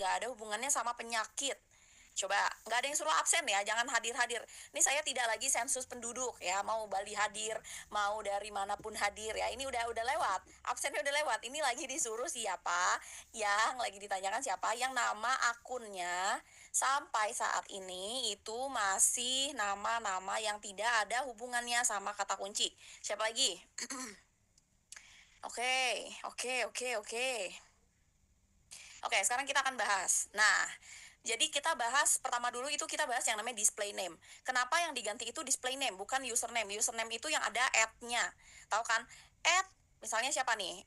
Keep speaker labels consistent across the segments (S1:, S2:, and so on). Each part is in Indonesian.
S1: nggak ada hubungannya sama penyakit. Coba, nggak ada yang suruh absen ya, jangan hadir-hadir. Ini saya tidak lagi sensus penduduk ya, mau Bali hadir, mau dari manapun hadir ya. Ini udah lewat, absennya udah lewat. Ini lagi disuruh siapa, yang lagi ditanyakan siapa, yang nama akunnya sampai saat ini itu masih nama-nama yang tidak ada hubungannya sama kata kunci. Siapa lagi? Oke, oke, oke, oke. Oke, sekarang kita akan bahas. Nah, jadi kita bahas pertama dulu itu kita bahas yang namanya display name. Kenapa yang diganti itu display name, bukan username? Username itu yang ada @-nya. Tahu kan? Misalnya siapa nih?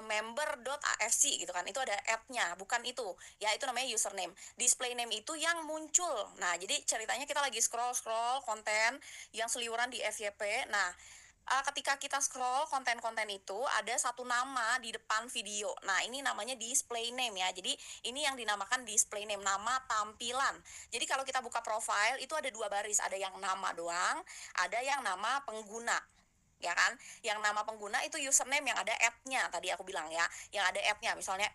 S1: Member.afc gitu kan. Itu ada @-nya, bukan itu. Ya, itu namanya username. Display name itu yang muncul. Nah, jadi ceritanya kita lagi scroll-scroll konten yang seliweran di FYP. Nah, ketika kita scroll konten-konten itu ada satu nama di depan video. Nah, ini namanya display name ya. Jadi, ini yang dinamakan display name, nama tampilan. Jadi, kalau kita buka profile itu ada dua baris, ada yang nama doang, ada yang nama pengguna. Ya kan? Yang nama pengguna itu username yang ada @-nya tadi aku bilang ya. Yang ada @-nya misalnya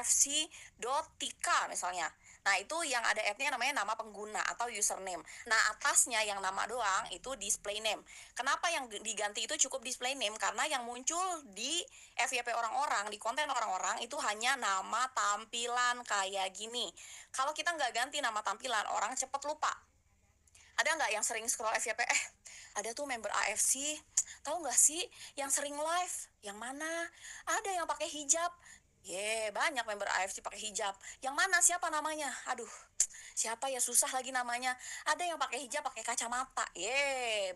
S1: @afc.tika misalnya. Nah, itu yang ada @-nya namanya nama pengguna atau username. Nah, atasnya yang nama doang itu display name. Kenapa yang diganti itu cukup display name? Karena yang muncul di FYP orang-orang, di konten orang-orang itu hanya nama tampilan kayak gini. Kalau kita nggak ganti nama tampilan, orang cepet lupa. Ada nggak yang sering scroll FYP? Ada tuh member AFC, tahu nggak sih yang sering live? Yang mana? Ada yang pakai hijab. Banyak member AFC pakai hijab. Yang mana? Siapa namanya? Aduh, siapa ya, susah lagi namanya. Ada yang pakai hijab pakai kacamata.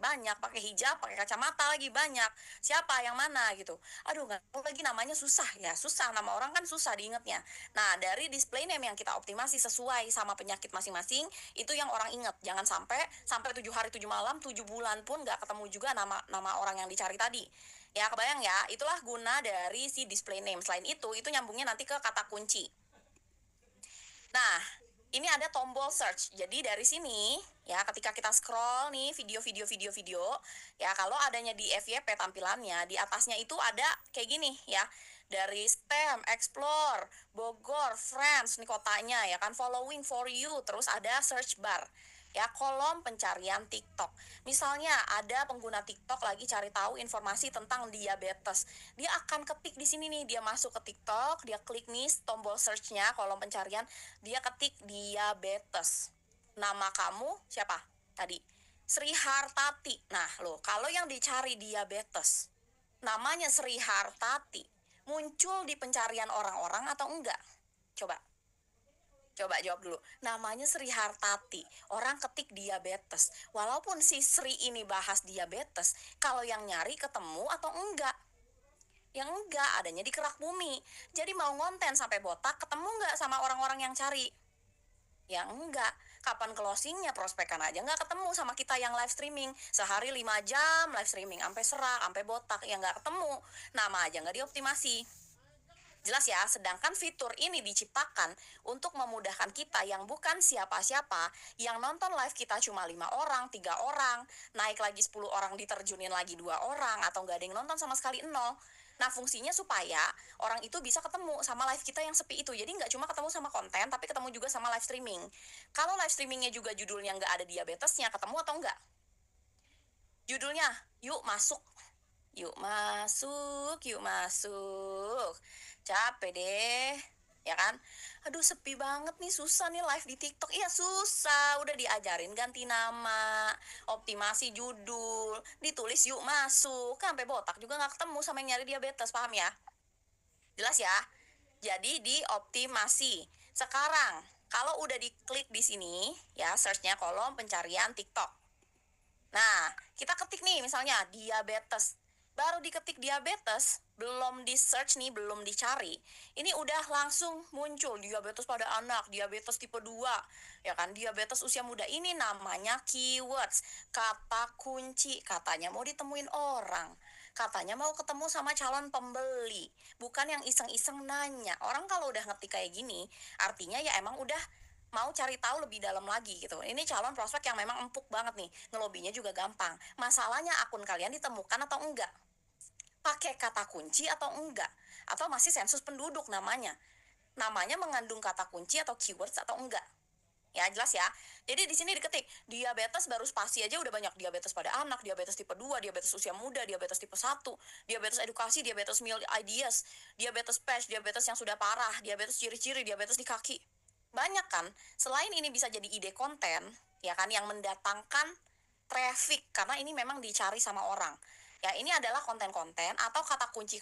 S1: Banyak pakai hijab pakai kacamata lagi banyak. Siapa yang mana gitu. Aduh, nggak tahu lagi namanya, susah ya. Susah, nama orang kan susah diingatnya. Nah, dari display name yang kita optimasi sesuai sama penyakit masing-masing, itu yang orang ingat. Jangan sampai 7 hari 7 malam 7 bulan pun nggak ketemu juga nama orang yang dicari tadi. Ya, kebayang ya, itulah guna dari si display name. Selain itu nyambungnya nanti ke kata kunci. Nah, ini ada tombol search. Jadi dari sini ya, ketika kita scroll nih video, ya kalau adanya di FYP tampilannya, di atasnya itu ada kayak gini ya. Dari STEM, Explore, Bogor, Friends, nih kotanya ya kan, following for you, terus ada search bar. Ya, kolom pencarian TikTok. Misalnya ada pengguna TikTok lagi cari tahu informasi tentang diabetes. Dia akan ketik di sini nih, dia masuk ke TikTok, dia klik nih tombol search-nya, kolom pencarian, dia ketik diabetes. Nama kamu siapa? Tadi Sri Hartati. Nah, loh, kalau yang dicari diabetes, namanya Sri Hartati, muncul di pencarian orang-orang atau enggak? Coba. Coba jawab dulu. Namanya Sri Hartati. Orang ketik diabetes. Walaupun si Sri ini bahas diabetes, kalau yang nyari ketemu atau enggak? Yang enggak, adanya di Kerak Bumi. Jadi mau ngonten sampai botak, ketemu enggak sama orang-orang yang cari? Yang enggak. Kapan closingnya, prospekan aja nggak ketemu sama kita yang live streaming. Sehari 5 jam live streaming, sampai serak, sampai botak, yang nggak ketemu. Nama aja nggak dioptimasi. Jelas ya, sedangkan fitur ini diciptakan untuk memudahkan kita yang bukan siapa-siapa, yang nonton live kita cuma 5 orang, 3 orang, naik lagi 10 orang diterjunin lagi 2 orang, atau nggak ada yang nonton sama sekali, 0. Nah, fungsinya supaya orang itu bisa ketemu sama live kita yang sepi itu. Jadi nggak cuma ketemu sama konten, tapi ketemu juga sama live streaming. Kalau live streamingnya juga judulnya nggak ada diabetesnya, ketemu atau nggak? Judulnya, yuk masuk. Yuk masuk, yuk masuk. Capek deh, ya kan? Aduh, sepi banget nih, susah nih live di TikTok. Iya, susah. Udah diajarin ganti nama, optimasi judul, ditulis yuk masuk. Kan sampai botak juga nggak ketemu sama yang nyari diabetes, paham ya? Jelas ya? Jadi dioptimasi. Sekarang, kalau udah diklik di sini, ya search-nya kolom pencarian TikTok. Nah, kita ketik nih misalnya diabetes. Baru diketik diabetes, belum di search nih, belum dicari. Ini udah langsung muncul diabetes pada anak, diabetes tipe 2, ya kan, diabetes usia muda. Ini namanya keywords, kata kunci. Katanya mau ditemuin orang. Katanya mau ketemu sama calon pembeli, bukan yang iseng-iseng nanya. Orang kalau udah ngetik kayak gini, artinya ya emang udah mau cari tahu lebih dalam lagi gitu. Ini calon prospek yang memang empuk banget nih. Ngelobinya juga gampang. Masalahnya akun kalian ditemukan atau enggak? Pakai kata kunci atau enggak? Atau masih sensus penduduk namanya? namanya mengandung kata kunci atau keywords atau enggak. Ya, jelas ya. Jadi di sini diketik diabetes baru spasi aja udah banyak, diabetes pada anak, diabetes tipe 2, diabetes usia muda, diabetes tipe 1, diabetes edukasi, diabetes meal ideas, diabetes PASH, diabetes yang sudah parah, diabetes ciri-ciri, diabetes di kaki. Banyak kan? Selain ini bisa jadi ide konten, ya kan, yang mendatangkan traffic karena ini memang dicari sama orang. Ya, ini adalah konten-konten atau kata kunci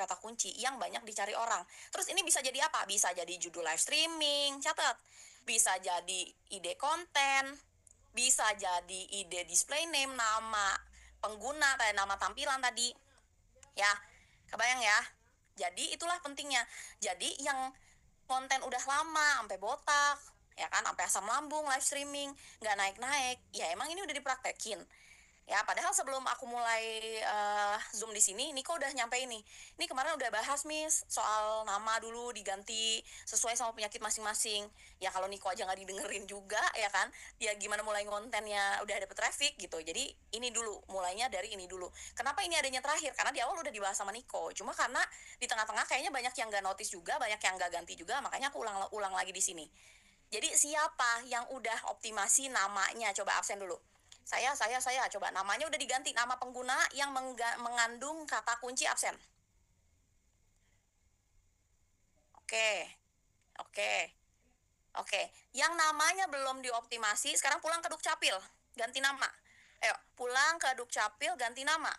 S1: yang banyak dicari orang. Terus ini bisa jadi apa? Bisa jadi judul live streaming, catat. Bisa jadi ide konten, bisa jadi ide display name, nama pengguna, kayak nama tampilan tadi. Ya, kebayang ya? Jadi itulah pentingnya. Jadi yang konten udah lama, sampai botak, ya kan, sampai asam lambung, live streaming, nggak naik-naik, ya emang ini udah dipraktekin. Ya, padahal sebelum aku mulai Zoom di sini, Niko udah nyampe ini. Ini kemarin udah bahas, Miss, soal nama dulu diganti sesuai sama penyakit masing-masing. Ya, kalau Niko aja nggak didengerin juga, ya kan? Ya, gimana mulai kontennya udah dapet traffic gitu. Jadi, ini dulu, mulainya dari ini dulu. Kenapa ini adanya terakhir? Karena di awal udah dibahas sama Niko. Cuma karena di tengah-tengah kayaknya banyak yang nggak notice juga, banyak yang nggak ganti juga, makanya aku ulang lagi di sini. Jadi, siapa yang udah optimasi namanya? Coba absen dulu. Saya, coba namanya udah diganti, nama pengguna yang mengandung kata kunci absen. Oke, oke, oke. Yang namanya belum dioptimasi, sekarang pulang ke Dukcapil, ganti nama. Ayo, pulang ke Dukcapil, ganti nama.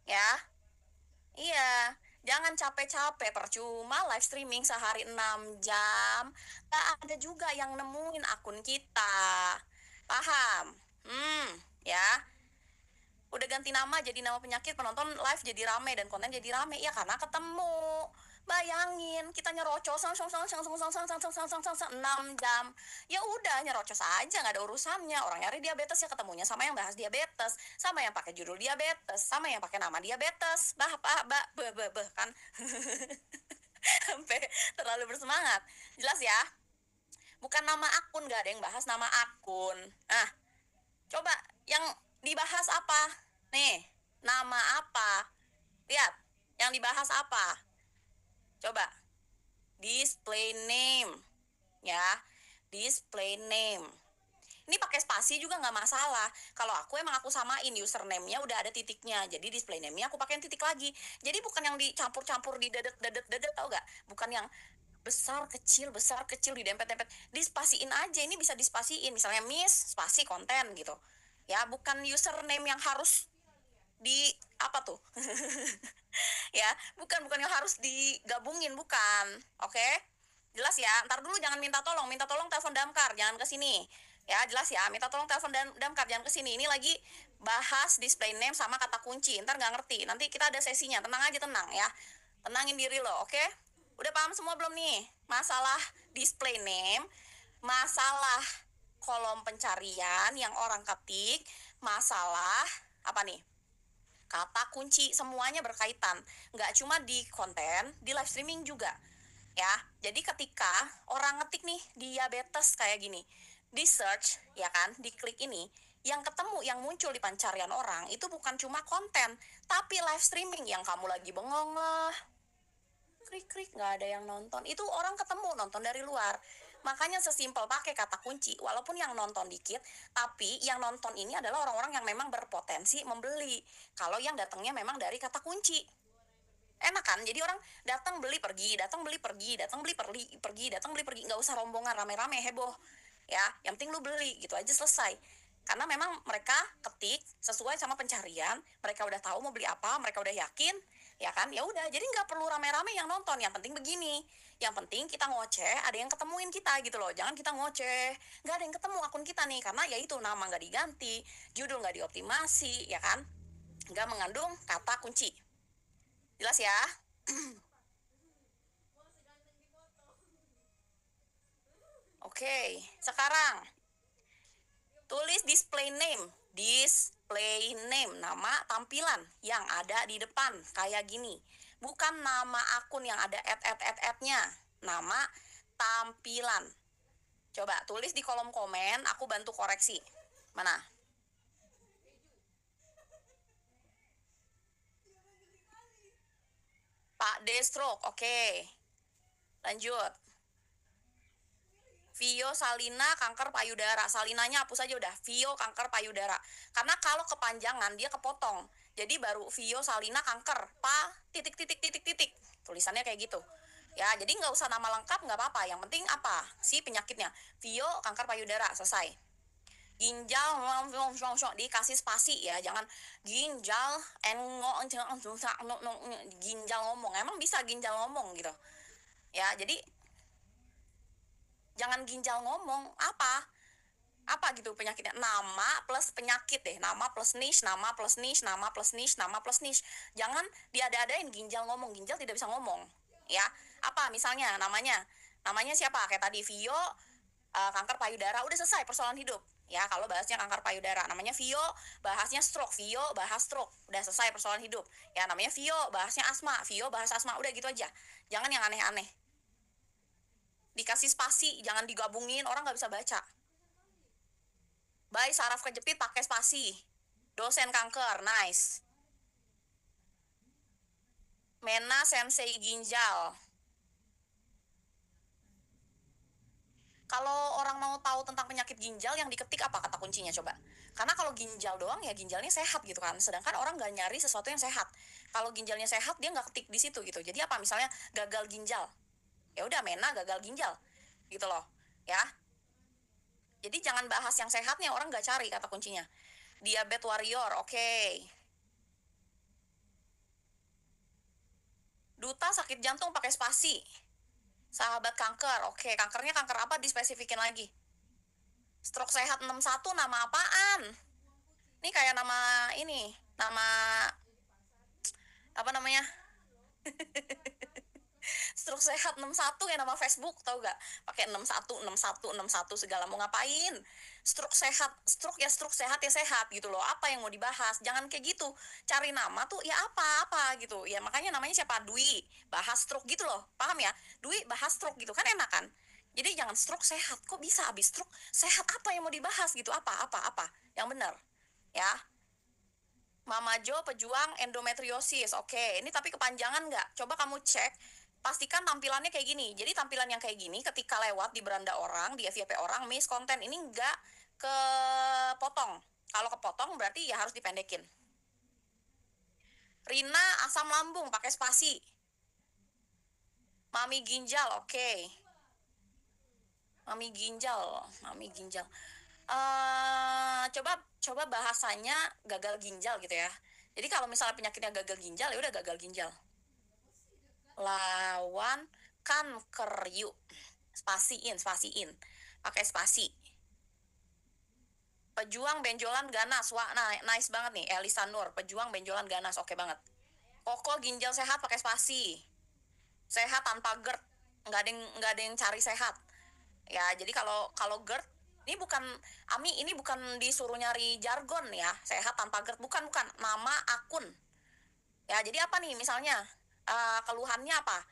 S1: Ya, iya. Jangan capek-capek, percuma live streaming sehari 6 jam. Gak ada juga yang nemuin akun kita. Paham? Ya. Udah ganti nama jadi nama penyakit, penonton live jadi rame dan konten jadi rame ya karena ketemu. Bayangin kita nyerocos 6 jam, ya udah nyerocos aja, nggak ada urusannya. Orang nyari diabetes ya ketemunya sama yang bahas diabetes, sama yang pakai judul diabetes, sama yang pakai nama diabetes, kan. Sampai terlalu bersemangat, jelas ya. Bukan nama akun, nggak ada yang bahas nama akun. Nah, coba yang dibahas apa? Nih, nama apa? Lihat, yang dibahas apa? Coba, display name. Ya, display name. Ini pakai spasi juga nggak masalah. Kalau aku samain username-nya udah ada titiknya. Jadi display name-nya aku pakai titik lagi. Jadi bukan yang dicampur-campur di dedet tau gak? Bukan yang besar kecil di dempet-dempet. Dispasiin aja, ini bisa dispasiin. Misalnya Miss spasi konten gitu. Ya, bukan username yang harus di apa tuh. Ya, bukan yang harus digabungin, bukan. Oke, jelas ya. Ntar dulu jangan minta tolong telepon damkar, jangan ke sini. Ya, jelas ya, minta tolong telepon damkar, jangan ke sini. Ini lagi bahas display name sama kata kunci, ntar nggak ngerti, nanti kita ada sesinya. Tenang aja, tenang ya, tenangin diri lo. Oke, udah paham semua belum nih masalah display name, masalah kolom pencarian yang orang ketik, masalah apa nih, kata kunci, semuanya berkaitan. Nggak cuma di konten, di live streaming juga. Ya, jadi ketika orang ngetik nih diabetes kayak gini, di search, ya kan, di klik ini, yang ketemu, yang muncul di pencarian orang, itu bukan cuma konten, tapi live streaming yang kamu lagi bengong lah, krik nggak ada yang nonton, itu orang ketemu nonton dari luar. Makanya sesimpel pakai kata kunci, walaupun yang nonton dikit, tapi yang nonton ini adalah orang-orang yang memang berpotensi membeli. Kalau yang datangnya memang dari kata kunci, enak kan? Jadi orang datang beli pergi, datang beli pergi, datang beli pergi, datang beli pergi, nggak usah rombongan rame-rame heboh. Ya, yang penting lu beli gitu aja, selesai. Karena memang mereka ketik sesuai sama pencarian, mereka udah tahu mau beli apa, mereka udah yakin, ya kan? Ya udah, jadi nggak perlu rame-rame yang nonton. Yang penting begini, yang penting kita ngoceh, ada yang ketemuin kita gitu loh. Jangan kita ngoceh, nggak ada yang ketemu akun kita nih, karena ya itu, nama nggak diganti, judul nggak dioptimasi, ya kan? Nggak mengandung kata kunci. Jelas ya? Oke, sekarang tulis display name, nama tampilan yang ada di depan kayak gini. Bukan nama akun yang ada @@@@nya, nama tampilan. Coba tulis di kolom komen, aku bantu koreksi. Mana? Pak D stroke, oke. Lanjut. Vio Salina kanker payudara. Salinanya hapus aja udah. Vio kanker payudara. Karena kalau kepanjangan dia kepotong. Jadi baru Vio Salina kanker titik titik titik titik. Tulisannya kayak gitu. Ya, jadi nggak usah nama lengkap nggak apa-apa. Yang penting apa? Si penyakitnya. Vio kanker payudara, selesai. Ginjal dikasih spasi ya, jangan ginjal ginjal ngomong. Emang bisa ginjal ngomong gitu ya, jadi jangan ginjal ngomong apa gitu penyakitnya. Nama plus penyakit deh, nama plus niche, nama plus niche, nama plus niche, nama plus niche. Jangan diada-adain ginjal ngomong. Ginjal tidak bisa ngomong ya. Apa misalnya namanya siapa, kayak tadi Vio kanker payudara, udah selesai persoalan hidup ya. Kalau bahasnya kanker payudara, namanya Vio, bahasnya stroke, Vio bahas stroke, udah selesai persoalan hidup ya. Namanya Vio, bahasnya asma, Vio bahas asma, udah gitu aja. Jangan yang aneh-aneh, dikasih spasi, jangan digabungin, orang nggak bisa baca. Baik, saraf kejepit pakai spasi. Dosen kanker, nice. Mena sensei ginjal. Kalau orang mau tahu tentang penyakit ginjal, yang diketik apa kata kuncinya coba? Karena kalau ginjal doang ya ginjalnya sehat gitu kan. Sedangkan orang nggak nyari sesuatu yang sehat. Kalau ginjalnya sehat dia nggak ketik di situ gitu. Jadi apa, misalnya gagal ginjal, ya udah Mena gagal ginjal gitu loh ya. Jadi jangan bahas yang sehatnya, orang nggak cari kata kuncinya. Diabetes warrior, oke. Duta sakit jantung pakai spasi. Sahabat kanker, oke. Kankernya kanker apa, dispesifikin lagi. Stroke sehat 61, nama apaan? Ini kayak nama ini, nama apa namanya? Stroke sehat 61 ya nama Facebook, tau gak? Pakai 61 61 61 segala, mau ngapain? Stroke sehat, stroke sehat ya sehat gitu loh. Apa yang mau dibahas? Jangan kayak gitu. Cari nama tuh ya apa gitu. Ya makanya namanya siapa? Dwi bahas stroke gitu loh. Paham ya? Dwi bahas stroke gitu kan, enak kan? Jadi jangan stroke sehat. Kok bisa abis stroke sehat, apa yang mau dibahas gitu? Apa yang benar ya. Mama Jo pejuang endometriosis. Oke, ini tapi kepanjangan nggak? Coba kamu cek, pastikan tampilannya kayak gini. Jadi tampilan yang kayak gini ketika lewat di beranda orang, di FYP orang, miss konten ini nggak kepotong. Kalau kepotong berarti ya harus dipendekin. Rina asam lambung pakai spasi. Mami ginjal, oke. Mami ginjal. Coba bahasanya gagal ginjal gitu ya. Jadi kalau misalnya penyakitnya gagal ginjal, ya udah gagal ginjal. Lawan kanker yuk. Spasiin. Pakai spasi. Pejuang benjolan ganas. Wah, nah, nice banget nih. Elisa Nur, pejuang benjolan ganas. Oke banget. Koko ginjal sehat pakai spasi. Sehat tanpa GERD. Nggak ada yang cari sehat. Ya, jadi kalau GERD, ini bukan Ami, ini bukan disuruh nyari jargon ya. Sehat tanpa GERD, bukan nama akun. Ya, jadi apa nih misalnya keluhannya apa?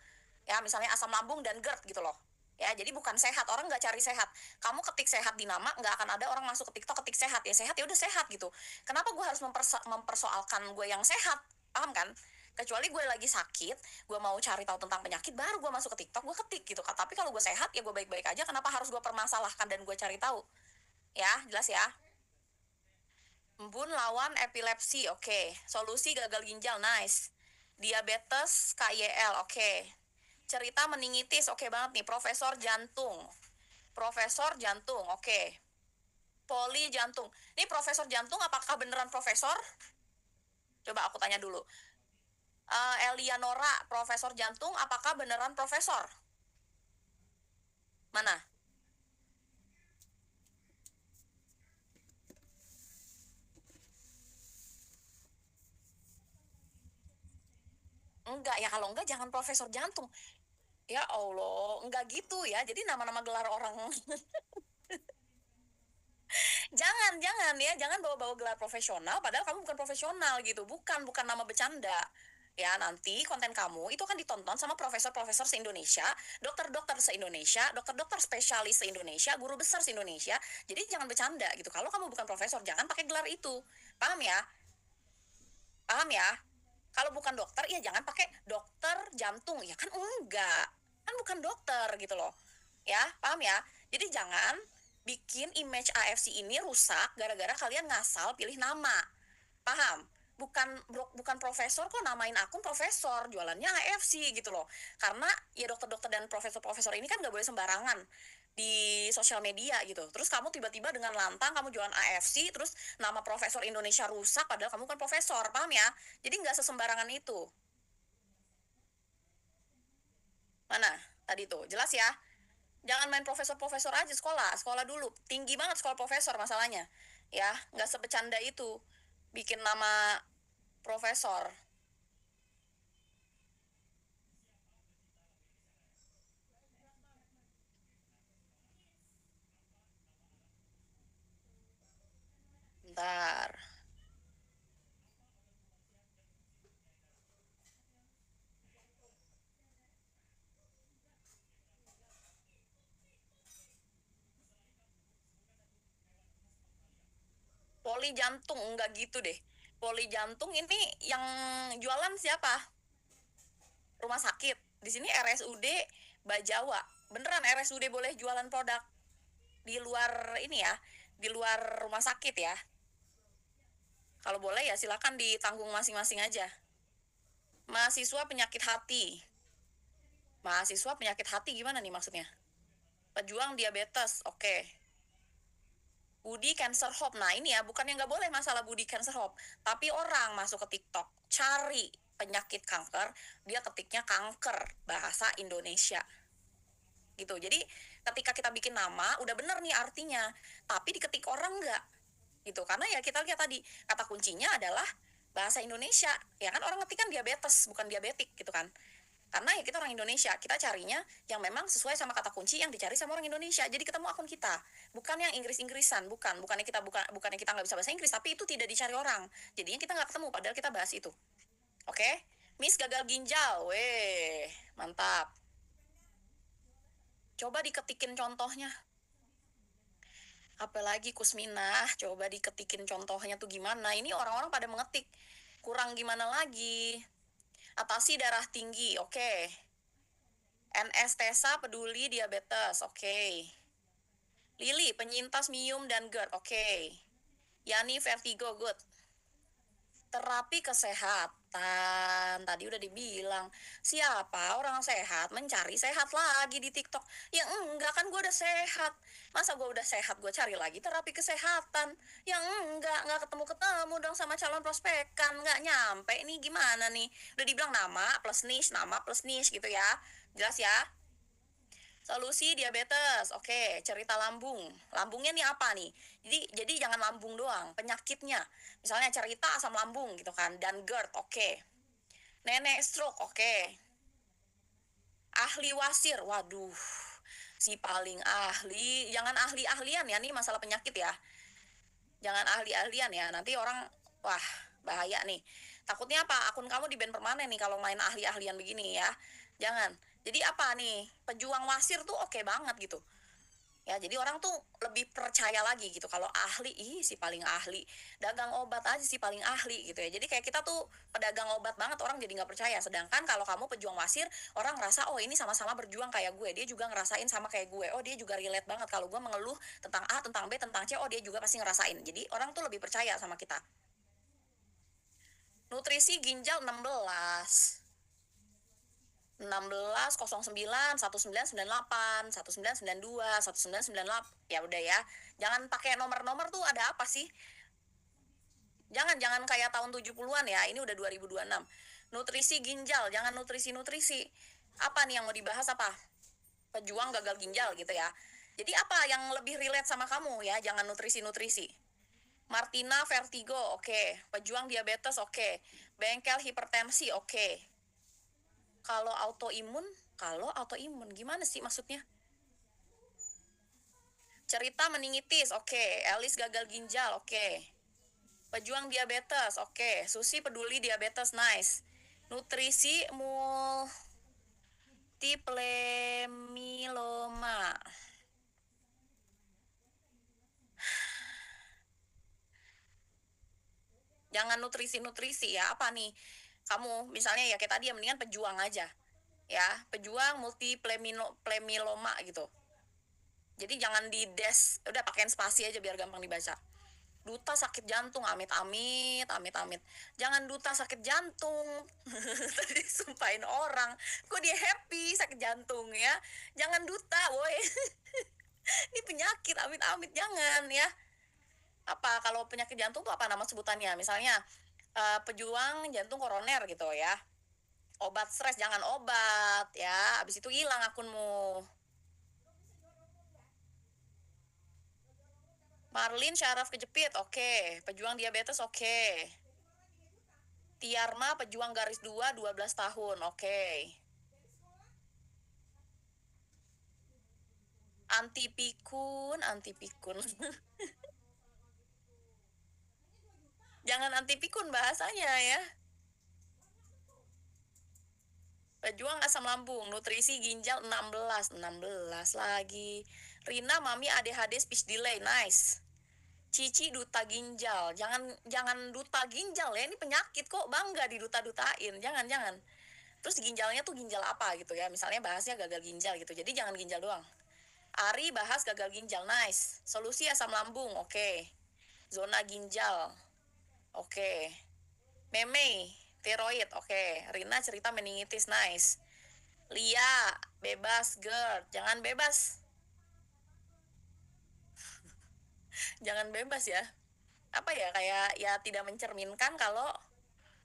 S1: Ya, misalnya asam lambung dan GERD gitu loh. Ya, jadi bukan sehat, orang nggak cari sehat. Kamu ketik sehat di nama, nggak akan ada orang masuk ke TikTok ketik sehat. Ya sehat, ya udah sehat gitu. Kenapa gue harus mempersoalkan gue yang sehat? Paham kan? Kecuali gue lagi sakit, gue mau cari tahu tentang penyakit, baru gue masuk ke TikTok, gue ketik gitu. Tapi kalau gue sehat, ya gue baik-baik aja. Kenapa harus gue permasalahkan dan gue cari tahu? Ya, jelas ya. Embun lawan epilepsi, oke. Solusi gagal ginjal, nice. Diabetes KYL, oke. Cerita meningitis, oke banget nih. Profesor jantung, oke. Poli jantung. Ini profesor jantung apakah beneran profesor? Coba aku tanya dulu. Elianora, profesor jantung apakah beneran profesor? Mana? Enggak ya, kalau enggak jangan profesor jantung. Ya Allah, enggak gitu ya. Jadi nama-nama gelar orang jangan ya, jangan bawa-bawa gelar profesional padahal kamu bukan profesional gitu. Bukan nama bercanda. Ya, nanti konten kamu itu akan ditonton sama profesor-profesor se-Indonesia, dokter-dokter se-Indonesia, dokter-dokter spesialis se-Indonesia, guru besar se-Indonesia. Jadi jangan bercanda gitu. Kalau kamu bukan profesor, jangan pakai gelar itu. Paham ya? Paham ya? Kalau bukan dokter, ya jangan pakai dokter jantung. Ya kan enggak. Kan bukan dokter gitu loh. Ya, paham ya? Jadi jangan bikin image AFC ini rusak gara-gara kalian ngasal pilih nama. Paham? Bukan profesor kok namain akun profesor, jualannya AFC gitu loh. Karena ya dokter-dokter dan profesor-profesor ini kan nggak boleh sembarangan di sosial media gitu. Terus kamu tiba-tiba dengan lantang kamu jualan AFC, terus nama profesor Indonesia rusak padahal kamu kan profesor, paham ya? Jadi nggak sesembarangan itu. Mana? Tadi tuh, jelas ya? Jangan main profesor-profesor aja sekolah, sekolah dulu. Tinggi banget sekolah profesor masalahnya. Ya, nggak sebecanda itu. Bikin nama profesor. Bentar. Poli jantung, enggak gitu deh. Poli jantung ini yang jualan siapa? Rumah sakit. Di sini RSUD Bajawa. Beneran RSUD boleh jualan produk di luar ini ya, di luar rumah sakit ya. Kalau boleh ya silakan ditanggung masing-masing aja. Mahasiswa penyakit hati. Mahasiswa penyakit hati gimana nih maksudnya? Pejuang diabetes, oke. Budi Cancer Hope. Nah ini ya, bukan yang nggak boleh masalah Budi Cancer Hope. Tapi orang masuk ke TikTok, cari penyakit kanker, dia ketiknya kanker, bahasa Indonesia. Gitu. Jadi ketika kita bikin nama, udah bener nih artinya. Tapi diketik orang nggak. Gitu. Karena ya kita lihat tadi, kata kuncinya adalah bahasa Indonesia. Ya kan orang ngetik kan diabetes, bukan diabetik gitu kan. Karena ya kita orang Indonesia, kita carinya yang memang sesuai sama kata kunci yang dicari sama orang Indonesia. Jadi ketemu akun kita, bukan yang Inggris-Inggrisan, bukannya kita nggak bisa bahasa Inggris, tapi itu tidak dicari orang. Jadinya kita nggak ketemu, padahal kita bahas itu. Oke? Miss gagal ginjal, weh, mantap. Coba diketikin contohnya. Apalagi Kusminah, coba diketikin contohnya tuh gimana. Ini orang-orang pada mengetik. Kurang gimana lagi? Atasi darah tinggi, oke. NS Tesa peduli diabetes, oke. Lili penyintas mium dan GERD, oke. Yani vertigo, good. Terapi kesehatan, tadi udah dibilang. Siapa orang sehat mencari sehat lagi di TikTok? Ya enggak, kan gue udah sehat. Masa gue udah sehat gue cari lagi terapi kesehatan? Ya enggak ketemu-ketemu dong sama calon prospekan. Enggak nyampe nih, gimana nih? Udah dibilang nama plus niche gitu ya. Jelas ya? Solusi diabetes, oke. Cerita lambung. Lambungnya nih apa nih? Jadi jangan lambung doang, penyakitnya. Misalnya cerita asam lambung gitu kan, dan GERD, oke. Nenek stroke, oke. Ahli wasir, waduh. Si paling ahli, jangan ahli-ahlian ya, nih masalah penyakit ya. Jangan ahli-ahlian ya, nanti orang, wah, bahaya nih. Takutnya apa? Akun kamu di ban permanen nih kalau main ahli-ahlian begini ya. Jangan. Jadi apa nih? Pejuang wasir tuh oke banget gitu. Ya, jadi orang tuh lebih percaya lagi gitu kalau ahli, ih si paling ahli. Dagang obat aja si paling ahli gitu ya. Jadi kayak kita tuh pedagang obat banget, orang jadi nggak percaya. Sedangkan kalau kamu pejuang wasir, orang ngerasa oh ini sama-sama berjuang kayak gue, dia juga ngerasain sama kayak gue, oh dia juga relate banget kalau gue mengeluh tentang A, tentang B, tentang C, oh dia juga pasti ngerasain. Jadi orang tuh lebih percaya sama kita. Nutrisi ginjal 16 1609 1998 1992 1998, ya udah ya, jangan pakai nomor-nomor tuh, ada apa sih? Jangan kayak tahun 70-an ya, ini udah 2026. Nutrisi ginjal, jangan nutrisi apa nih yang mau dibahas, apa pejuang gagal ginjal gitu ya. Jadi apa yang lebih relate sama kamu ya, jangan nutrisi. Martina vertigo, oke. Pejuang diabetes, oke. Bengkel hipertensi, oke. Kalau autoimun, gimana sih maksudnya? Cerita meningitis, oke. Elis gagal ginjal, oke. Pejuang diabetes, oke. Susi peduli diabetes, nice. Nutrisi multiple myeloma. Jangan nutrisi ya, apa nih? Kamu misalnya ya kayak tadi ya, mendingan pejuang aja. Ya, pejuang multiple myeloma gitu. Jadi jangan di des, udah pakein spasi aja biar gampang dibaca. Duta sakit jantung, amit-amit, amit-amit. Jangan duta sakit jantung. Tadi sumpahin orang, kok dia happy sakit jantung ya. Jangan duta, woi. Ini penyakit, amit-amit, jangan ya. Apa kalau penyakit jantung tuh apa nama sebutannya? Misalnya pejuang jantung koroner gitu ya. Obat stres, jangan obat ya. Abis itu hilang akunmu. Marlin syaraf kejepit, oke. Pejuang diabetes, oke. Tiarma pejuang garis 2 12 tahun, oke. Anti pikun, anti pikun. Jangan anti pikun bahasanya ya. Pejuang asam lambung, nutrisi ginjal 16 lagi. Rina mami ADHD speech delay, nice. Cici duta ginjal, jangan jangan duta ginjal ya, ini penyakit kok bangga diduta-dutain, jangan. Terus ginjalnya tuh ginjal apa gitu ya, misalnya bahasnya gagal ginjal gitu, jadi jangan ginjal doang. Ari bahas gagal ginjal, nice. Solusi asam lambung, oke. Zona ginjal, oke. Meme, tiroid, oke. Rina cerita meningitis, nice. Lia, bebas, GERD, jangan bebas. Jangan bebas ya. Apa ya, kayak ya tidak mencerminkan kalau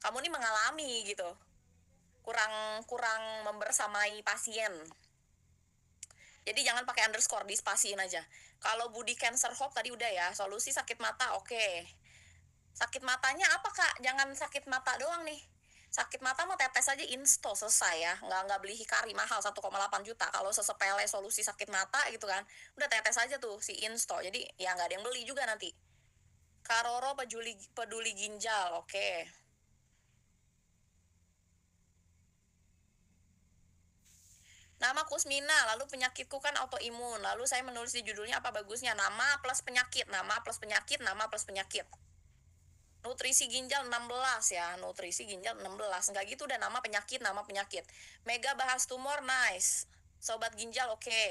S1: kamu nih mengalami gitu. Kurang kurang membersamai pasien. Jadi jangan pakai underscore, dispasiin aja. Kalau Budi Cancer Hope tadi udah ya, solusi sakit mata, oke. Sakit matanya apa kak? Jangan sakit mata doang nih. Sakit mata mah tetes aja insto, selesai ya. Nggak beli hikari mahal 1,8 juta. Kalau sesepele solusi sakit mata gitu kan, udah tetes aja tuh si insto. Jadi ya nggak ada yang beli juga nanti. Karoro peduli ginjal, oke. Nama Kusmina, lalu penyakitku kan autoimun. Lalu saya menulis di judulnya apa bagusnya? Nama plus penyakit, nama plus penyakit, nama plus penyakit. Nutrisi ginjal 16 ya, nutrisi ginjal 16. Enggak gitu udah nama penyakit, nama penyakit. Mega bahas tumor, nice. Sobat ginjal, oke.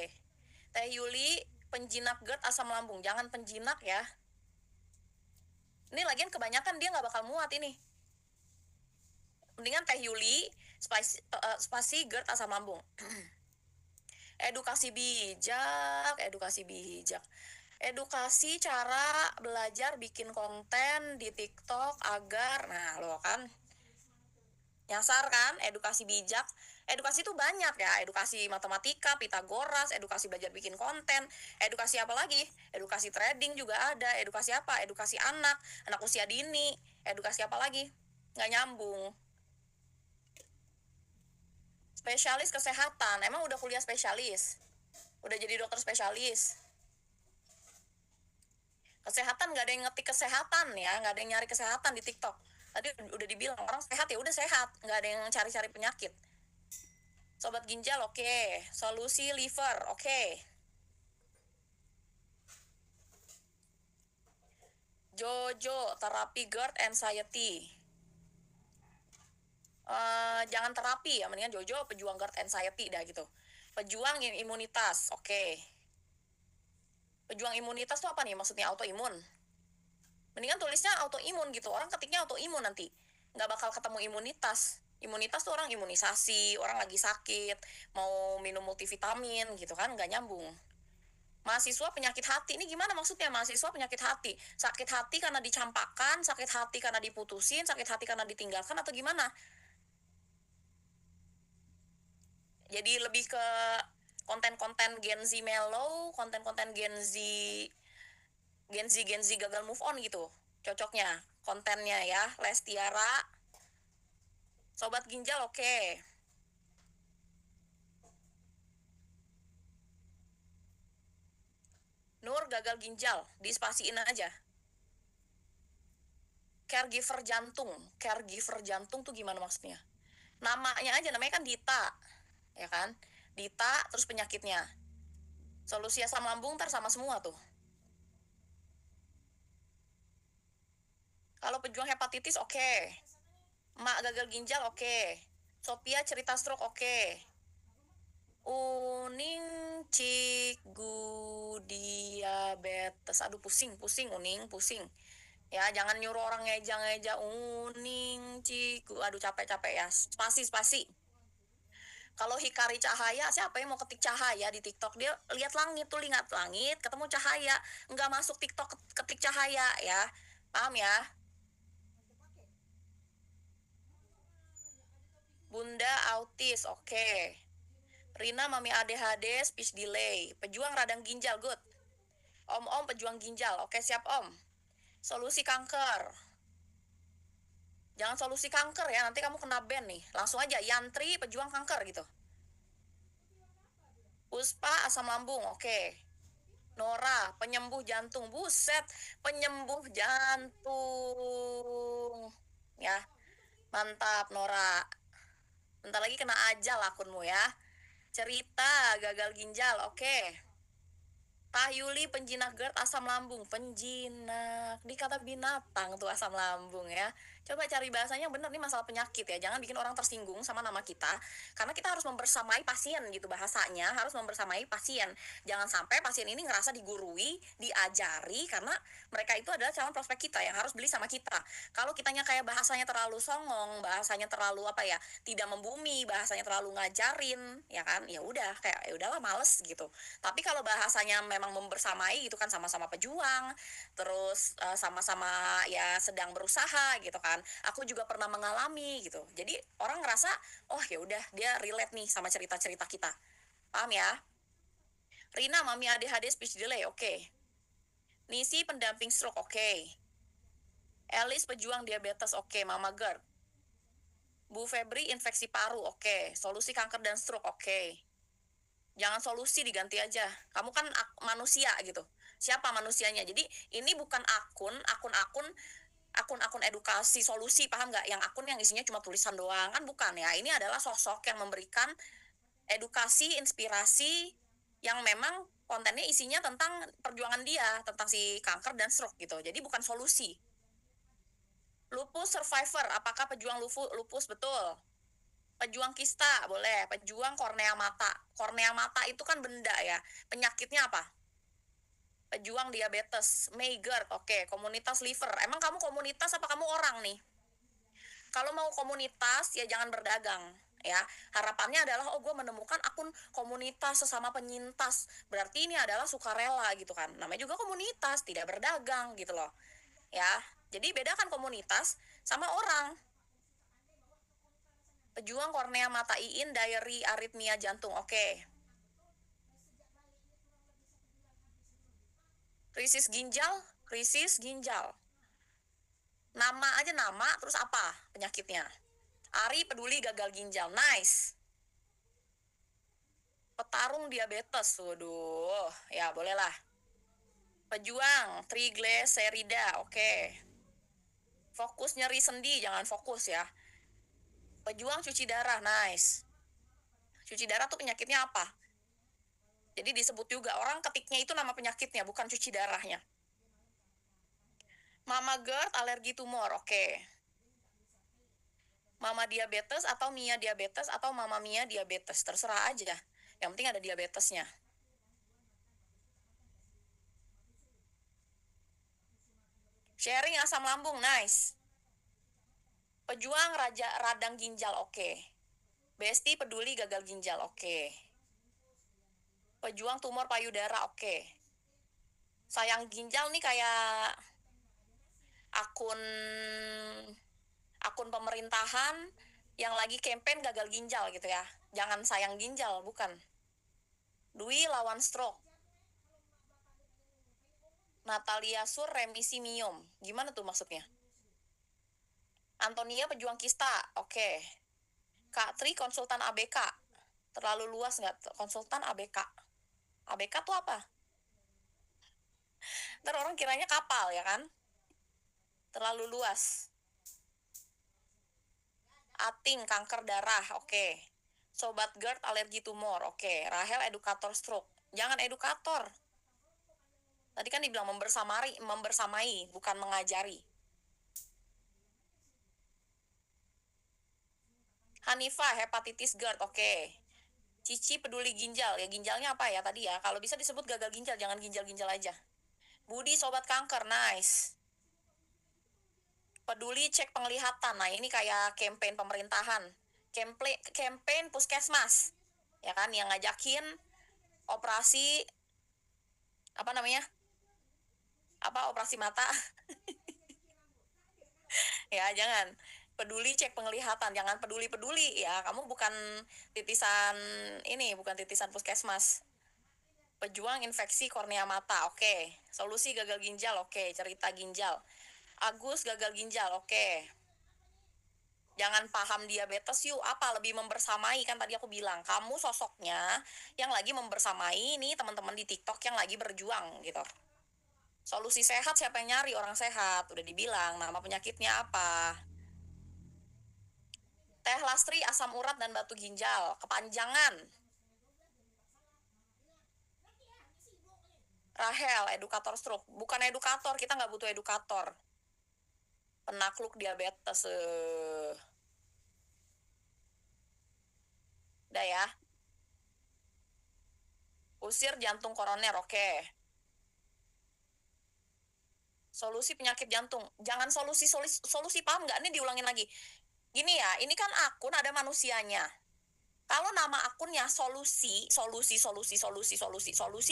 S1: Teh Yuli, penjinak GERD asam lambung. Jangan penjinak ya. Ini lagian kebanyakan dia nggak bakal muat ini. Mendingan Teh Yuli, spasi GERD asam lambung. Edukasi bijak, edukasi bijak. Edukasi cara belajar bikin konten di TikTok agar, nah lo kan nyasar kan, edukasi bijak. Edukasi itu banyak ya, edukasi matematika, Pitagoras, edukasi belajar bikin konten, edukasi apa lagi? Edukasi trading juga ada, edukasi apa? Edukasi anak usia dini, edukasi apa lagi? Nggak nyambung. Spesialis kesehatan, emang udah kuliah spesialis? Udah jadi dokter spesialis? Kesehatan nggak ada yang ngetik kesehatan ya, nggak ada yang nyari kesehatan di TikTok. Tadi udah dibilang orang sehat ya udah sehat, nggak ada yang cari-cari penyakit. Sobat ginjal, oke. Solusi liver, oke. Jojo terapi GERD anxiety. Jangan terapi ya, mendingan Jojo pejuang GERD anxiety dah gitu. Pejuang imunitas, oke. Pejuang imunitas tuh apa nih maksudnya? Autoimun. Mendingan tulisnya autoimun gitu, orang ketiknya autoimun nanti nggak bakal ketemu imunitas. Imunitas tuh orang imunisasi, orang lagi sakit mau minum multivitamin gitu kan, nggak nyambung. Mahasiswa penyakit hati, ini gimana maksudnya mahasiswa penyakit hati? Sakit hati karena dicampakkan, sakit hati karena diputusin, sakit hati karena ditinggalkan, atau gimana? Jadi lebih ke konten-konten Gen Z mellow, konten-konten Gen Z gagal move on gitu. Cocoknya kontennya ya, Lestiara. Sobat ginjal, oke. Nur gagal ginjal, dispasiin aja. Caregiver jantung tuh gimana maksudnya? Namanya aja, namanya kan Dita, ya kan? Dita, terus penyakitnya. Solusi asam lambung ntar sama semua tuh. Kalau pejuang hepatitis, oke. Mak gagal ginjal, oke. Sophia cerita stroke, oke. Uning Cik diabetes. Aduh, pusing, Uning, pusing. Ya, jangan nyuruh orang ngeja-ngeja Uning, Ciku. Aduh, capek-capek ya. Spasi. Kalau Hikari Cahaya, siapa yang mau ketik cahaya di TikTok? Dia lihat langit tuh, lihat langit, ketemu cahaya. Nggak masuk TikTok ketik cahaya ya. Paham ya? Bunda autis, oke. Rina mami ADHD, speech delay. Pejuang radang ginjal, good. Om pejuang ginjal, oke siap om. Solusi kanker. Jangan solusi kanker ya, nanti kamu kena ban nih. Langsung aja, Yantri pejuang kanker gitu. Puspa asam lambung, oke. Nora, penyembuh jantung. Buset, penyembuh jantung. Ya, mantap Nora. Bentar lagi kena ajal akunmu ya. Cerita gagal ginjal, oke. Tahyuli penjinak GERD asam lambung. Penjinak, dikata binatang tuh asam lambung ya. Coba cari bahasanya bener nih, masalah penyakit ya. Jangan bikin orang tersinggung sama nama kita. Karena kita harus membersamai pasien gitu bahasanya. Harus membersamai pasien. Jangan sampai pasien ini ngerasa digurui, diajari. Karena mereka itu adalah calon prospek kita yang harus beli sama kita. Kalau kitanya kayak bahasanya terlalu songong, bahasanya terlalu apa ya, tidak membumi, bahasanya terlalu ngajarin, ya kan? Ya udah, kayak ya udahlah males gitu. Tapi kalau bahasanya memang membersamai gitu kan, sama-sama pejuang, terus sama-sama ya sedang berusaha gitu kan. Aku juga pernah mengalami gitu. Jadi orang ngerasa, oh ya udah dia relate nih sama cerita-cerita kita. Paham ya? Rina mami ADHD speech delay, oke. Nisi pendamping stroke, oke. Elis pejuang diabetes, oke. Mama GERD. Bu Febri infeksi paru, oke. Solusi kanker dan stroke, oke. Jangan solusi, diganti aja. Kamu kan manusia gitu. Siapa manusianya? Jadi ini bukan akun edukasi solusi, paham nggak? Yang akun yang isinya cuma tulisan doang kan, bukan ya. Ini adalah sosok yang memberikan edukasi, inspirasi yang memang kontennya isinya tentang perjuangan dia, tentang si kanker dan stroke gitu. Jadi bukan solusi. Lupus survivor, apakah pejuang lupus? Betul. Pejuang kista, boleh. Pejuang kornea mata. Kornea mata itu kan benda ya. Penyakitnya apa? Pejuang diabetes. Meigert, oke. Komunitas liver. Emang kamu komunitas apa kamu orang nih? Kalau mau komunitas, ya jangan berdagang. Ya, harapannya adalah, oh gue menemukan akun komunitas sesama penyintas. Berarti ini adalah sukarela gitu kan. Namanya juga komunitas, tidak berdagang gitu loh. Ya, jadi bedakan komunitas sama orang. Pejuang kornea mata Iin, diary aritmia jantung, oke. Krisis ginjal. Nama aja nama, terus apa penyakitnya? Ari peduli gagal ginjal, nice. Petarung diabetes, waduh, ya bolehlah. Pejuang trigliserida, oke. Fokus nyeri sendi, jangan fokus ya. Pejuang cuci darah, nice. Cuci darah tuh penyakitnya apa? Jadi disebut juga, orang ketiknya itu nama penyakitnya, bukan cuci darahnya. Mama GERD alergi tumor, oke. Mama diabetes atau Mia diabetes atau Mama Mia diabetes, terserah aja. Yang penting ada diabetesnya. Sharing asam lambung, nice. Pejuang raja radang ginjal, oke. Besti peduli gagal ginjal, oke. Pejuang tumor payudara, oke. Sayang ginjal nih kayak akun pemerintahan yang lagi campaign gagal ginjal gitu ya. Jangan sayang ginjal, bukan. Dwi lawan stroke. Natalia Sur remisi miom. Gimana tuh maksudnya? Antonia pejuang kista, oke. Kak Tri konsultan ABK. Terlalu luas nggak konsultan ABK? ABK tuh apa? Ntar orang kiranya kapal ya kan? Terlalu luas. Ating kanker darah, oke. Sobat GERD alergi tumor, oke. Rahel edukator stroke. Jangan edukator. Tadi kan dibilang membersamai, bukan mengajari. Hanifa hepatitis GERD, oke. Cici peduli ginjal, ya ginjalnya apa ya tadi ya? Kalau bisa disebut gagal ginjal, jangan ginjal-ginjal aja. Budi sobat kanker, nice. Peduli cek penglihatan. Nah, ini kayak campaign pemerintahan. Campaign puskesmas. Ya kan, yang ngajakin operasi apa namanya? Operasi mata. Ya, jangan. Peduli cek penglihatan, jangan peduli-peduli ya. Kamu bukan titisan ini, bukan titisan puskesmas. Pejuang infeksi kornea mata, oke. Solusi gagal ginjal, oke. Cerita ginjal. Agus gagal ginjal, oke. Jangan paham diabetes yuk, apa lebih membersamai, kan tadi aku bilang kamu sosoknya yang lagi membersamai nih teman-teman di TikTok yang lagi berjuang gitu. Solusi sehat siapa yang nyari? Orang sehat, udah dibilang nama penyakitnya apa. Teh Lastri asam urat dan batu ginjal, kepanjangan. Rahel edukator stroke, bukan edukator, kita nggak butuh edukator. Penakluk diabetes. Udah ya. Usir jantung koroner, oke. Solusi penyakit jantung. Jangan solusi paham nggak? Ini diulangin lagi. Gini ya, ini kan akun ada manusianya. Kalau nama akunnya solusi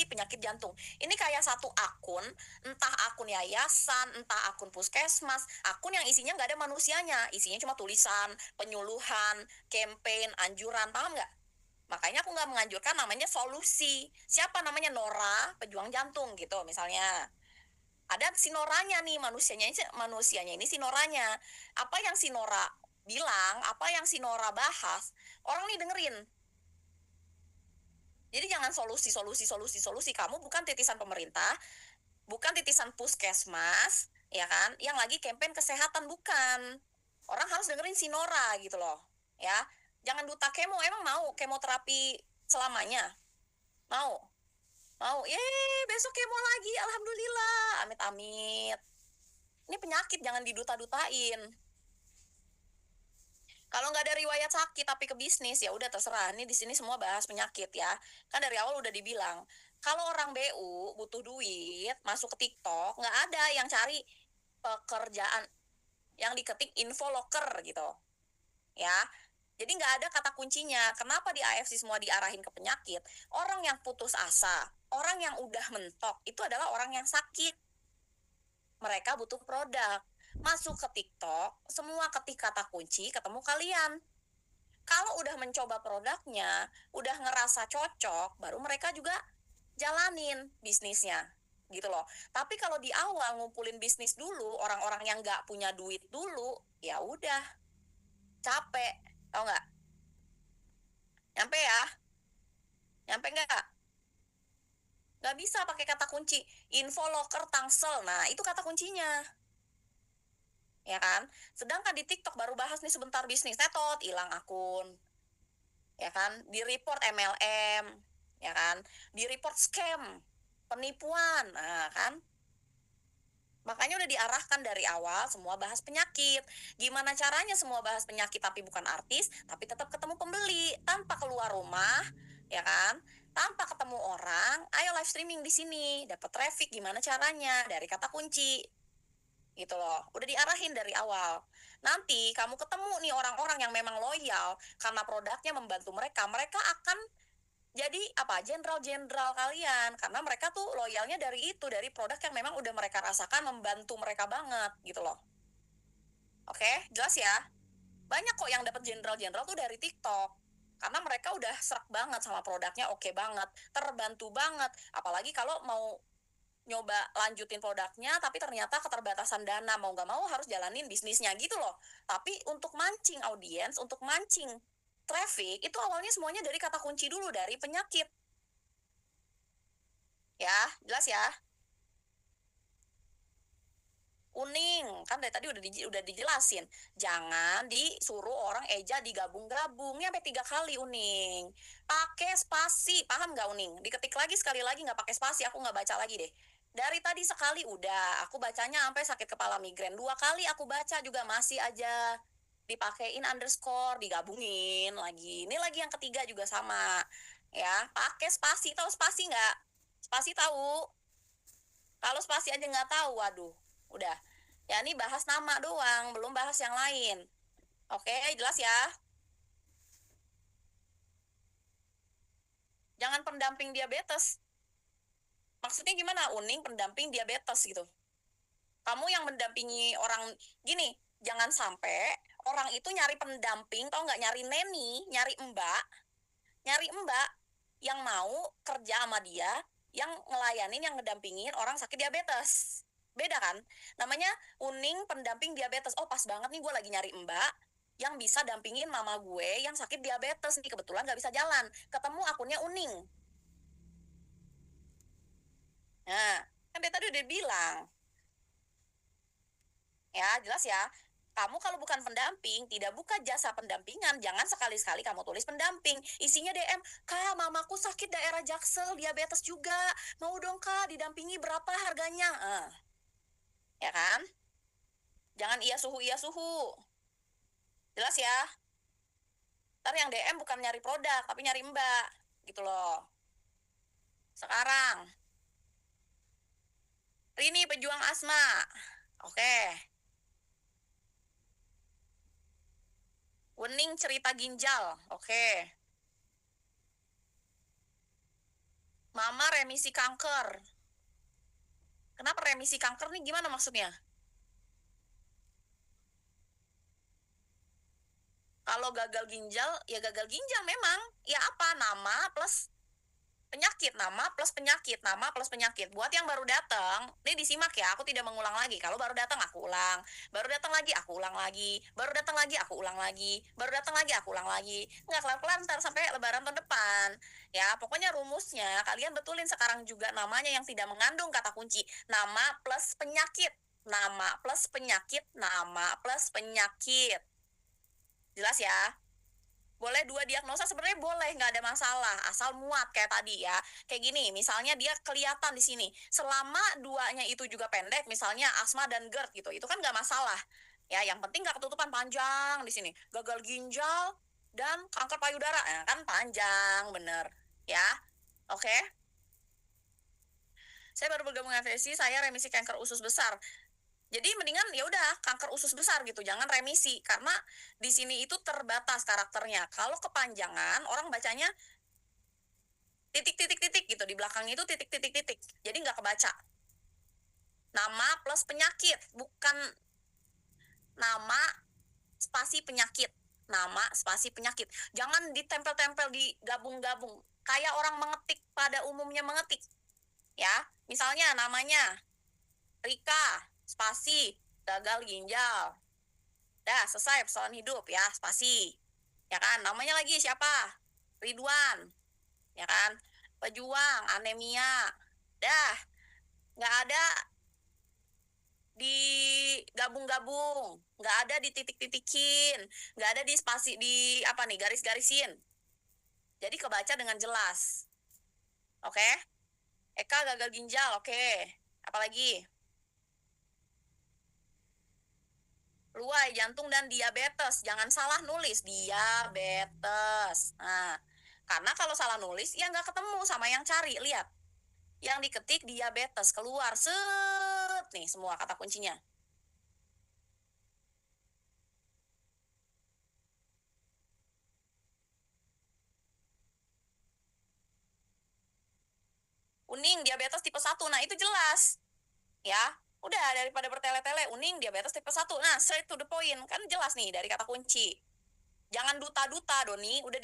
S1: penyakit jantung. Ini kayak satu akun, entah akun yayasan, entah akun puskesmas, akun yang isinya nggak ada manusianya, isinya cuma tulisan, penyuluhan, campaign, anjuran, paham nggak? Makanya aku nggak menganjurkan namanya solusi. Siapa namanya? Nora, pejuang jantung gitu misalnya. Ada si Noranya nih, manusianya ini si Noranya. Apa yang si Nora bilang, apa yang si Nora bahas, orang nih dengerin. Jadi jangan solusi. Kamu bukan titisan pemerintah, bukan titisan puskesmas, ya kan? Yang lagi campaign kesehatan, bukan. Orang harus dengerin si Nora gitu loh, ya. Jangan duta kemo, emang mau kemoterapi selamanya? Mau? Mau? Besok kemo lagi, alhamdulillah. Amit-amit. Ini penyakit, jangan diduta-dutain. Kalau nggak ada riwayat sakit tapi ke bisnis, ya udah terserah. Ini di sini semua bahas penyakit ya. Kan dari awal udah dibilang, kalau orang BU butuh duit, masuk ke TikTok, nggak ada yang cari pekerjaan yang diketik info locker gitu. Ya. Jadi nggak ada kata kuncinya. Kenapa di AFC semua diarahin ke penyakit? Orang yang putus asa, orang yang udah mentok, itu adalah orang yang sakit. Mereka butuh produk. Masuk ke TikTok, semua ketik kata kunci ketemu kalian. Kalau udah mencoba produknya, udah ngerasa cocok, baru mereka juga jalanin bisnisnya. Gitu loh. Tapi kalau di awal ngumpulin bisnis dulu, orang-orang yang nggak punya duit dulu, ya udah. Capek. Tau nggak? Nyampe ya? Nyampe nggak? Nggak bisa pakai kata kunci. Info locker Tangsel. Nah, itu kata kuncinya. Ya kan? Sedangkan di TikTok baru bahas nih sebentar bisnis, tetot, hilang akun. Ya kan? Di report MLM, ya kan? Di report scam, penipuan. Nah, kan? Makanya udah diarahkan dari awal semua bahas penyakit. Gimana caranya semua bahas penyakit tapi bukan artis, tapi tetap ketemu pembeli tanpa keluar rumah, ya kan? Tanpa ketemu orang, ayo live streaming di sini, dapat traffic gimana caranya? Dari kata kunci. Gitu loh, udah diarahin dari awal. Nanti kamu ketemu nih orang-orang yang memang loyal karena produknya membantu mereka, mereka akan jadi jenderal-jenderal kalian, karena mereka tuh loyalnya dari itu, dari produk yang memang udah mereka rasakan membantu mereka banget gitu loh. Oke, jelas ya? Banyak kok yang dapat jenderal-jenderal tuh dari TikTok, karena mereka udah serak banget sama produknya, oke banget, terbantu banget. Apalagi kalau mau nyoba lanjutin produknya tapi ternyata keterbatasan dana, mau nggak mau harus jalanin bisnisnya gitu loh. Tapi untuk mancing audiens, untuk mancing traffic, itu awalnya semuanya dari kata kunci dulu, dari penyakit. Ya, jelas ya? Uning, kan dari tadi udah dijelasin. Jangan disuruh orang eja digabung-gabung. Ini sampai 3 kali Uning. Pakai spasi, paham nggak Uning? Diketik lagi sekali lagi nggak pakai spasi, aku nggak baca lagi deh. Dari tadi sekali udah, aku bacanya sampai sakit kepala migrain. 2 kali aku baca juga masih aja dipakein underscore, digabungin lagi. Ini lagi yang ketiga juga sama. Ya, pakai spasi. Tahu spasi nggak? Spasi tahu? Kalau spasi aja nggak tahu, waduh, udah. Ya ini bahas nama doang, belum bahas yang lain. Oke, jelas ya. Jangan pendamping diabetes. Maksudnya gimana? Uning pendamping diabetes gitu. Kamu yang mendampingi orang gini, jangan sampai orang itu nyari pendamping, tau nggak, nyari neni, nyari mbak yang mau kerja sama dia, yang ngelayanin, yang ngedampingin orang sakit diabetes. Beda kan? Namanya uning pendamping diabetes. Oh pas banget nih gue lagi nyari mbak yang bisa dampingin mama gue yang sakit diabetes nih, kebetulan gak bisa jalan. Ketemu akunnya uning. Nah, kan dia tadi udah bilang. Ya, jelas ya. Kamu kalau bukan pendamping, tidak buka jasa pendampingan, jangan sekali-sekali kamu tulis pendamping. Isinya DM, Kak, mamaku sakit daerah Jaksel, diabetes juga. Mau dong, Kak, didampingi berapa harganya? Ya kan? Jangan iya suhu. Jelas ya? Ntar yang DM bukan nyari produk, tapi nyari mbak. Gitu loh. Sekarang, Rini pejuang asma. Oke. Wening cerita ginjal. Oke. Mama remisi kanker. Kenapa remisi kanker nih, gimana maksudnya? Kalau gagal ginjal, ya gagal ginjal memang. Ya apa? Nama plus penyakit, nama plus penyakit, nama plus penyakit. Buat yang baru datang, ini disimak ya, aku tidak mengulang lagi. Kalau baru datang aku ulang, baru datang lagi aku ulang lagi, baru datang lagi aku ulang lagi, baru datang lagi aku ulang lagi. Nggak kelar-kelar ntar sampai lebaran tahun depan. Ya, pokoknya rumusnya kalian betulin sekarang juga namanya yang tidak mengandung kata kunci. Nama plus penyakit, nama plus penyakit, nama plus penyakit. Jelas ya? Boleh dua diagnosa sebenarnya boleh, nggak ada masalah, asal muat kayak tadi ya. Kayak gini, misalnya dia kelihatan di sini, selama duanya itu juga pendek, misalnya asma dan GERD gitu, itu kan nggak masalah. Ya, yang penting nggak ketutupan panjang di sini. Gagal ginjal dan kanker payudara, ya, kan panjang, bener. Ya, oke. Saya baru bergabung FSC, saya remisi kanker usus besar. Jadi mendingan ya udah kanker usus besar gitu, jangan remisi karena di sini itu terbatas karakternya. Kalau kepanjangan orang bacanya titik-titik-titik gitu, di belakangnya itu titik-titik-titik. Jadi nggak kebaca. Nama plus penyakit, bukan nama spasi penyakit. Nama spasi penyakit. Jangan ditempel-tempel, digabung-gabung. Kayak orang mengetik pada umumnya mengetik. Ya, misalnya namanya Rika, spasi, gagal ginjal. Dah, selesai persoalan hidup ya, spasi. Ya kan, namanya lagi siapa? Ridwan. Ya kan, pejuang, anemia. Dah, nggak ada di gabung-gabung, nggak ada di titik-titikin, nggak ada di spasi, di apa nih, garis-garisin. Jadi kebaca dengan jelas. Oke? Eka gagal ginjal, oke. Apalagi? Luai, jantung dan diabetes. Jangan salah nulis, diabetes. Nah, karena kalau salah nulis, ya nggak ketemu sama yang cari. Lihat, yang diketik diabetes, keluar, set, nih semua kata kuncinya. Uning, diabetes tipe 1. Nah, itu jelas. Ya, udah daripada bertele-tele, uning diabetes tipe 1. Nah, straight to the point. Kan jelas nih dari kata kunci. Jangan duta-duta, Doni. Udah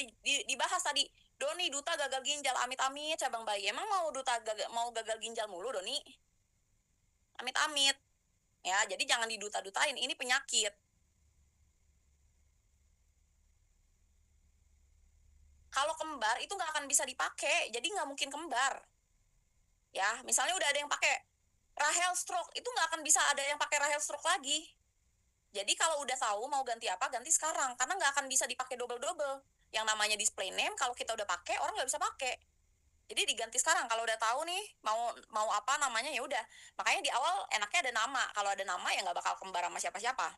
S1: dibahas tadi. Doni, duta gagal ginjal, amit-amit cabang bayi. Emang mau duta mau gagal ginjal mulu, Doni? Amit-amit. Ya, jadi jangan diduta-dutain. Ini penyakit. Kalau kembar itu nggak akan bisa dipakai. Jadi nggak mungkin kembar. Ya, misalnya udah ada yang pakai Rahel stroke, itu nggak akan bisa ada yang pakai Rahel stroke lagi. Jadi kalau udah tahu mau ganti apa, ganti sekarang. Karena nggak akan bisa dipakai double-double. Yang namanya display name, kalau kita udah pakai, orang nggak bisa pakai. Jadi diganti sekarang. Kalau udah tahu nih, mau mau apa namanya, ya udah. Makanya di awal enaknya ada nama. Kalau ada nama ya nggak bakal kembar sama siapa-siapa.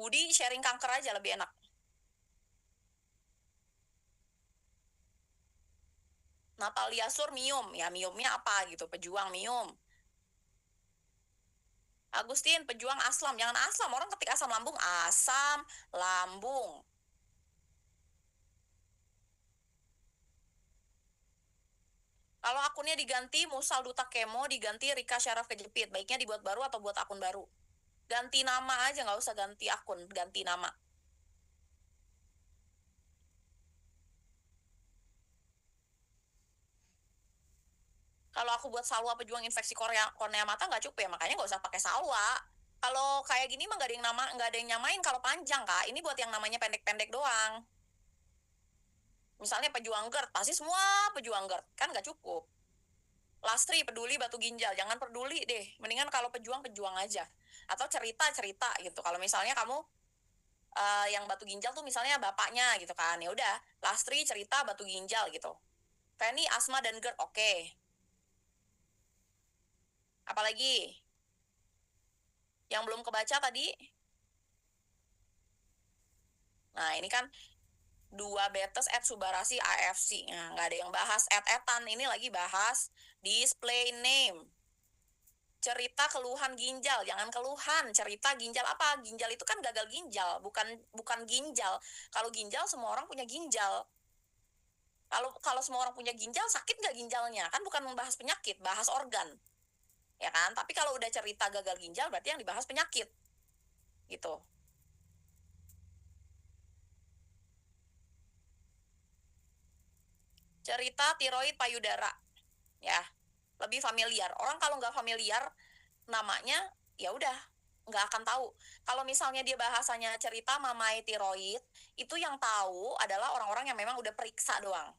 S1: Budi sharing kanker aja lebih enak. Natalia Sur Mium, ya Miumnya apa gitu, pejuang Mium. Agustin, pejuang aslam, jangan asam, orang ketik asam lambung. Kalau akunnya diganti Musal Duta Kemo, diganti Rika Syaraf Kejepit, baiknya dibuat baru atau buat akun baru? Ganti nama aja, nggak usah ganti akun, ganti nama. Kalau aku buat salwa pejuang infeksi kornea mata nggak cukup ya, makanya nggak usah pakai salwa. Kalau kayak gini mah nggak ada yang nyamain kalau panjang, Kak. Ini buat yang namanya pendek-pendek doang. Misalnya pejuang GERD, pasti semua pejuang GERD, kan nggak cukup. Lastri peduli batu ginjal, jangan peduli deh. Mendingan kalau pejuang aja. Atau cerita gitu. Kalau misalnya kamu yang batu ginjal tuh misalnya bapaknya gitu kan, ya udah Lastri cerita batu ginjal gitu. Penny asma dan GERD, oke. Apalagi yang belum kebaca tadi. Nah ini kan dua betes @subarasi AFC. Nah, nggak ada yang bahas etan, ini lagi bahas display name. Cerita keluhan ginjal, jangan keluhan, cerita ginjal apa? Ginjal itu kan gagal ginjal, bukan ginjal. Kalau ginjal semua orang punya ginjal. Kalau semua orang punya ginjal, sakit nggak ginjalnya? Kan bukan membahas penyakit, bahas organ. Ya kan? Tapi kalau udah cerita gagal ginjal berarti yang dibahas penyakit. Gitu. Cerita tiroid payudara. Ya. Lebih familiar. Orang kalau nggak familiar namanya, ya udah nggak akan tahu. Kalau misalnya dia bahasanya cerita mamai tiroid, itu yang tahu adalah orang-orang yang memang udah periksa doang.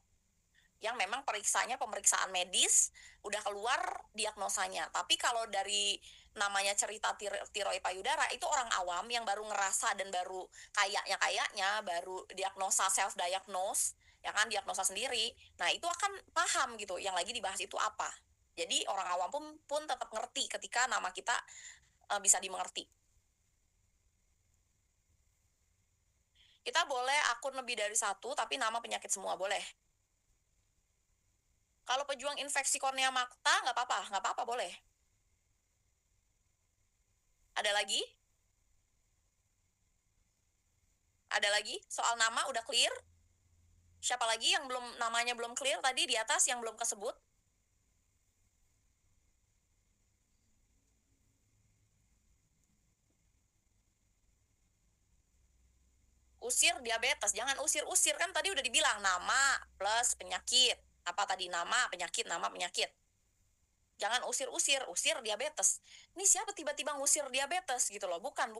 S1: Yang memang periksanya pemeriksaan medis, udah keluar diagnosanya. Tapi kalau dari namanya cerita tiroid payudara, itu orang awam yang baru ngerasa dan baru kayaknya baru diagnosa, self diagnose, ya kan, diagnosa sendiri. Nah itu akan paham gitu yang lagi dibahas itu apa. Jadi orang awam pun tetap ngerti ketika nama kita bisa dimengerti. Kita boleh akun lebih dari satu tapi nama penyakit semua, boleh. Kalau pejuang infeksi kornea mata nggak apa-apa, boleh. Ada lagi? Ada lagi? Soal nama udah clear? Siapa lagi yang namanya belum clear tadi di atas yang belum kesebut? Usir diabetes, jangan usir-usir, kan tadi udah dibilang nama plus penyakit. Apa tadi, nama penyakit, nama penyakit. Jangan usir-usir, usir diabetes. Ini siapa tiba-tiba ngusir diabetes gitu loh, bukan.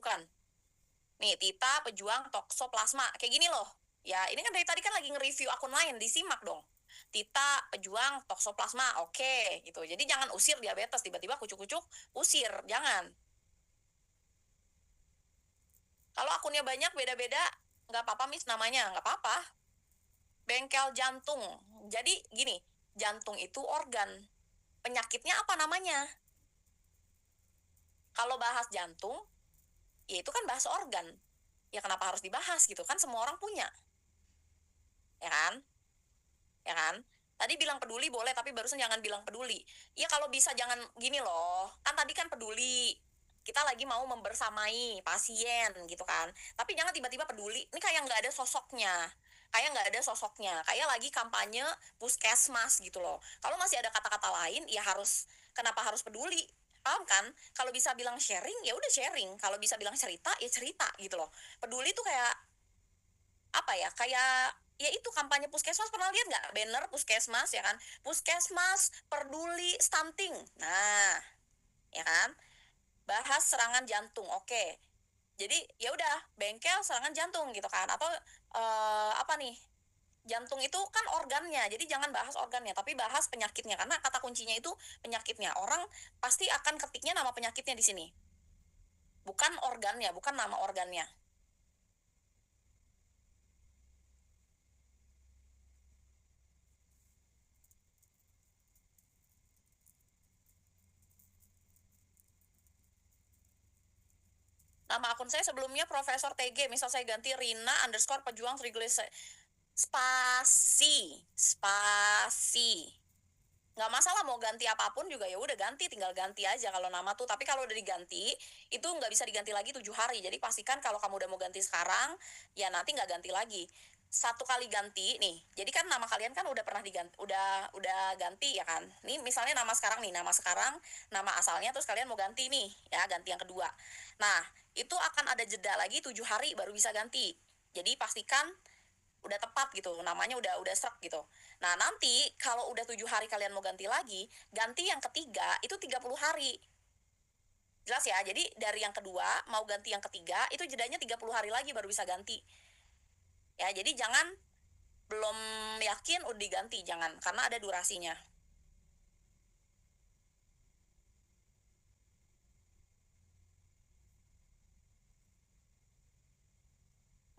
S1: Nih, Tita pejuang toksoplasma, kayak gini loh. Ya, ini kan dari tadi kan lagi nge-review akun lain, disimak dong. Tita pejuang toksoplasma, oke, gitu. Jadi jangan usir diabetes, tiba-tiba kucuk-kucuk, usir, jangan. Kalau akunnya banyak beda-beda, nggak apa-apa Miss namanya, nggak apa-apa. Bengkel jantung. Jadi gini, jantung itu organ. Penyakitnya apa namanya? Kalau bahas jantung, ya itu kan bahas organ. Ya kenapa harus dibahas gitu? Kan semua orang punya. Ya kan? Ya kan? Tadi bilang peduli boleh, tapi barusan jangan bilang peduli. Ya kalau bisa jangan gini loh. Kan tadi kan peduli. Kita lagi mau membersamai pasien gitu kan. Tapi jangan tiba-tiba peduli. Ini kayak nggak ada sosoknya. Kayak lagi kampanye puskesmas gitu loh. Kalau masih ada kata-kata lain, ya kenapa harus peduli? Paham kan? Kalau bisa bilang sharing, ya udah sharing. Kalau bisa bilang cerita, ya cerita gitu loh. Peduli tuh kayak apa ya, kayak ya itu kampanye puskesmas, pernah lihat nggak banner puskesmas ya kan, puskesmas peduli stunting, nah ya kan, bahas serangan jantung, oke, jadi ya udah bengkel serangan jantung gitu kan, atau apa nih, jantung itu kan organnya, jadi jangan bahas organnya tapi bahas penyakitnya, karena kata kuncinya itu penyakitnya, orang pasti akan ketiknya nama penyakitnya di sini, bukan organnya, bukan nama organnya. Nama akun saya sebelumnya Profesor TG, misal saya ganti Rina underscore pejuang triglyceride. Spasi. Spasi. Nggak masalah mau ganti apapun juga, ya udah ganti, tinggal ganti aja kalau nama tuh. Tapi kalau udah diganti, itu nggak bisa diganti lagi 7 hari. Jadi pastikan kalau kamu udah mau ganti sekarang, ya nanti nggak ganti lagi. Satu kali ganti nih. Jadi kan nama kalian kan udah pernah diganti, udah ganti ya kan. Nih misalnya nama sekarang nih, nama sekarang, nama asalnya terus kalian mau ganti nih, ya ganti yang kedua. Nah, itu akan ada jeda lagi 7 hari baru bisa ganti. Jadi pastikan udah tepat gitu, namanya udah serak gitu. Nah, nanti kalau udah 7 hari kalian mau ganti lagi, ganti yang ketiga itu 30 hari. Jelas ya? Jadi dari yang kedua mau ganti yang ketiga itu jedanya 30 hari lagi baru bisa ganti. Ya, jadi jangan belum yakin udah diganti, jangan, karena ada durasinya.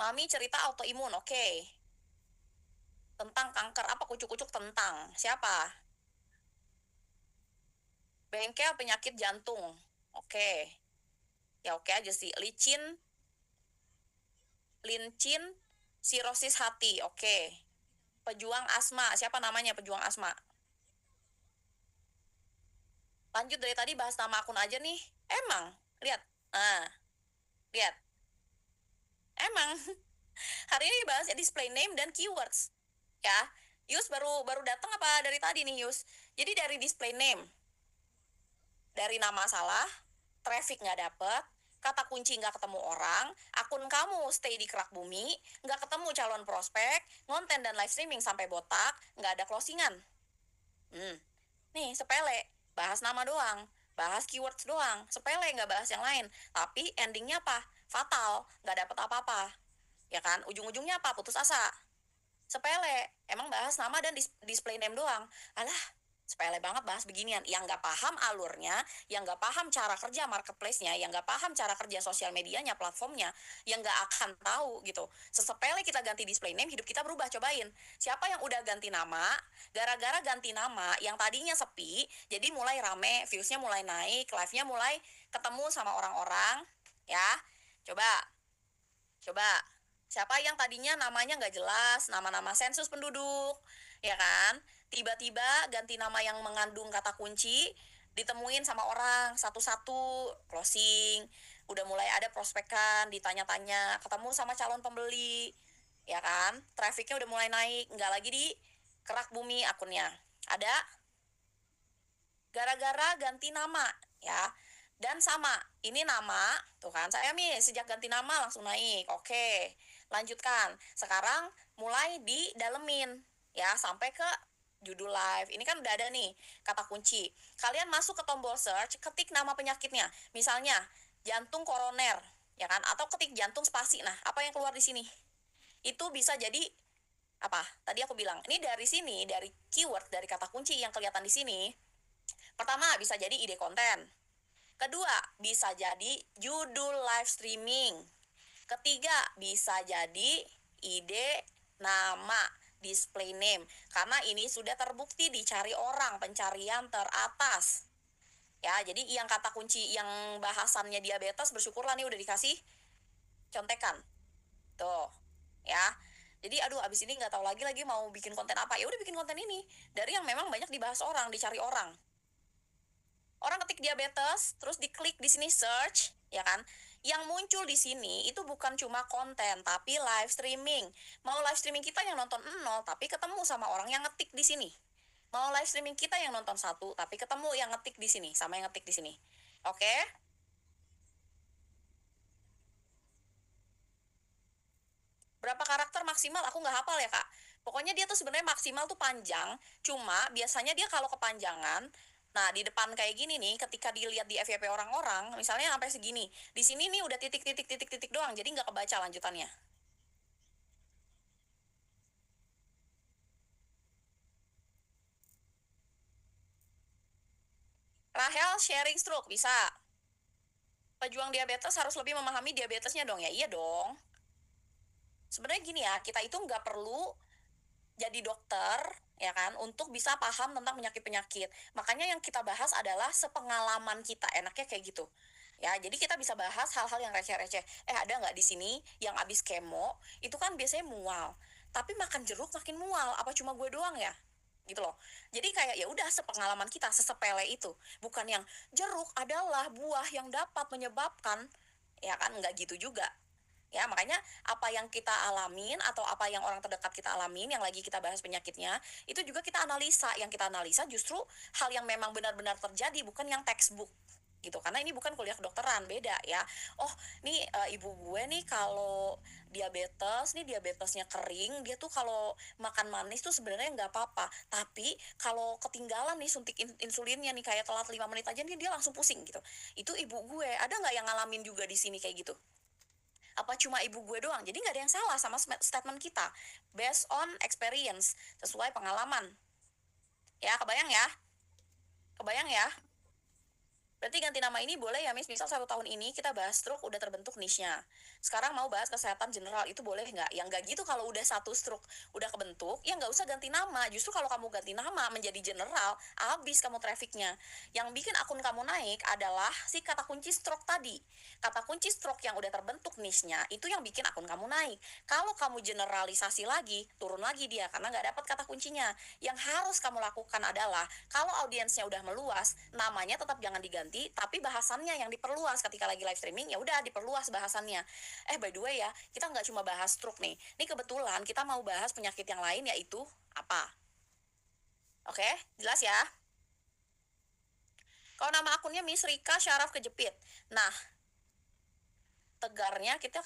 S1: Mami cerita autoimun, oke. Tentang kanker, apa kucuk-kucuk tentang? Siapa? Bengkel penyakit jantung. Oke. Ya oke aja sih. Lincin, sirosis hati, oke. Pejuang asma, siapa namanya pejuang asma? Lanjut dari tadi bahas nama akun aja nih. Emang, lihat. Nah, lihat. Emang hari ini bahasnya display name dan keywords. Ya, Yus baru baru datang apa dari tadi nih Yus? Jadi dari display name, dari nama salah, traffic nggak dapet, kata kunci nggak ketemu orang, akun kamu stay di kerak bumi, nggak ketemu calon prospek, konten dan live streaming sampai botak, nggak ada closingan. Hmm, nih sepele, bahas nama doang, bahas keywords doang, sepele nggak bahas yang lain. Tapi endingnya apa? Fatal, nggak dapet apa-apa. Ya kan? Ujung-ujungnya apa? Putus asa. Sepele, emang bahas nama dan display name doang. Alah, sepele banget bahas beginian. Yang nggak paham alurnya, yang nggak paham cara kerja marketplace-nya, yang nggak paham cara kerja sosial medianya, platformnya, yang nggak akan tahu gitu. Sesepele kita ganti display name, hidup kita berubah. Cobain. Siapa yang udah ganti nama, gara-gara ganti nama, yang tadinya sepi, jadi mulai rame, views-nya mulai naik, live-nya mulai ketemu sama orang-orang, ya. Coba, coba. Siapa yang tadinya namanya nggak jelas, nama-nama sensus penduduk, ya kan? Tiba-tiba ganti nama yang mengandung kata kunci, ditemuin sama orang satu-satu, closing, udah mulai ada prospekan, ditanya-tanya, ketemu sama calon pembeli, ya kan? Trafficnya udah mulai naik, nggak lagi di kerak bumi akunnya. Ada gara-gara ganti nama, ya. Dan sama, ini nama, tuh kan, saya nih sejak ganti nama langsung naik. Oke, lanjutkan. Sekarang mulai didalemin, ya, sampai ke judul live. Ini kan udah ada nih kata kunci. Kalian masuk ke tombol search, ketik nama penyakitnya. Misalnya, jantung koroner, ya kan? Atau ketik jantung spasi. Nah, apa yang keluar di sini? Itu bisa jadi apa? Tadi aku bilang, ini dari sini, dari keyword, dari kata kunci yang kelihatan di sini. Pertama, bisa jadi ide konten. Kedua, bisa jadi judul live streaming. Ketiga, bisa jadi ide nama, display name. Karena ini sudah terbukti dicari orang, pencarian teratas. Ya, jadi yang kata kunci yang bahasannya diabetes, bersyukurlah nih udah dikasih contekan. Tuh, ya. Jadi aduh abis ini nggak tahu lagi mau bikin konten apa. Ya udah bikin konten ini dari yang memang banyak dibahas orang, dicari orang. Orang ketik diabetes, terus diklik di sini search, ya kan? Yang muncul di sini itu bukan cuma konten, tapi live streaming. Mau live streaming kita yang nonton 0, tapi ketemu sama orang yang ngetik di sini. Mau live streaming kita yang nonton 1, tapi ketemu yang ngetik di sini, sama yang ngetik di sini. Oke? Berapa karakter maksimal? Aku nggak hafal ya, Kak. Pokoknya dia tuh sebenarnya maksimal tuh panjang, cuma biasanya dia kalau kepanjangan, nah di depan kayak gini nih, ketika dilihat di FYP orang-orang, misalnya sampai segini, di sini nih udah titik doang, jadi nggak kebaca lanjutannya. Rahel sharing stroke, bisa. Pejuang diabetes harus lebih memahami diabetesnya dong ya, iya dong. Sebenarnya gini ya, kita itu nggak perlu jadi dokter, ya kan, untuk bisa paham tentang penyakit-penyakit. Makanya yang kita bahas adalah sepengalaman kita, enaknya kayak gitu. Ya, jadi kita bisa bahas hal-hal yang receh-receh. Ada nggak di sini yang abis kemo, itu kan biasanya mual. tapi makan jeruk makin mual. Apa cuma gue doang ya? Gitu loh. Jadi kayak ya udah sepengalaman kita sesepele itu. Bukan yang jeruk adalah buah yang dapat menyebabkan, ya kan nggak gitu juga. Ya, makanya apa yang kita alamin atau apa yang orang terdekat kita alamin yang lagi kita bahas penyakitnya, itu juga kita analisa. Yang kita analisa justru hal yang memang benar-benar terjadi, bukan yang textbook gitu. Karena ini bukan kuliah kedokteran, beda ya. Oh, nih ibu gue nih kalau diabetes, nih diabetesnya kering, dia tuh kalau makan manis tuh sebenarnya nggak apa-apa. Tapi kalau ketinggalan nih suntik insulinnya nih kayak telat 5 menit aja nih dia langsung pusing gitu. Itu ibu gue. Ada nggak yang ngalamin juga di sini kayak gitu? Apa cuma ibu gue doang? Jadi nggak ada yang salah sama statement kita. Based on experience, sesuai pengalaman. Ya, kebayang ya? Kebayang ya? Berarti ganti nama ini boleh ya, Miss? Misal 1 tahun ini kita bahas stroke udah terbentuk niche-nya. Sekarang mau bahas kesehatan general, itu boleh nggak? Yang nggak gitu kalau udah satu stroke udah kebentuk, ya nggak usah ganti nama. Justru kalau kamu ganti nama menjadi general, habis kamu trafficnya. Yang bikin akun kamu naik adalah si kata kunci stroke tadi. Kata kunci stroke yang udah terbentuk niche-nya, itu yang bikin akun kamu naik. Kalau kamu generalisasi lagi, turun lagi dia, karena nggak dapat kata kuncinya. Yang harus kamu lakukan adalah, kalau audiensnya udah meluas, namanya tetap jangan diganti, tapi bahasannya yang diperluas. Ketika lagi live streaming, ya udah diperluas bahasannya. By the way ya, kita nggak cuma bahas stroke nih. Ini kebetulan kita mau bahas penyakit yang lain, yaitu apa? Oke, jelas ya? Kalau nama akunnya Miss Rika Syaraf Kejepit. Nah, tegarnya kita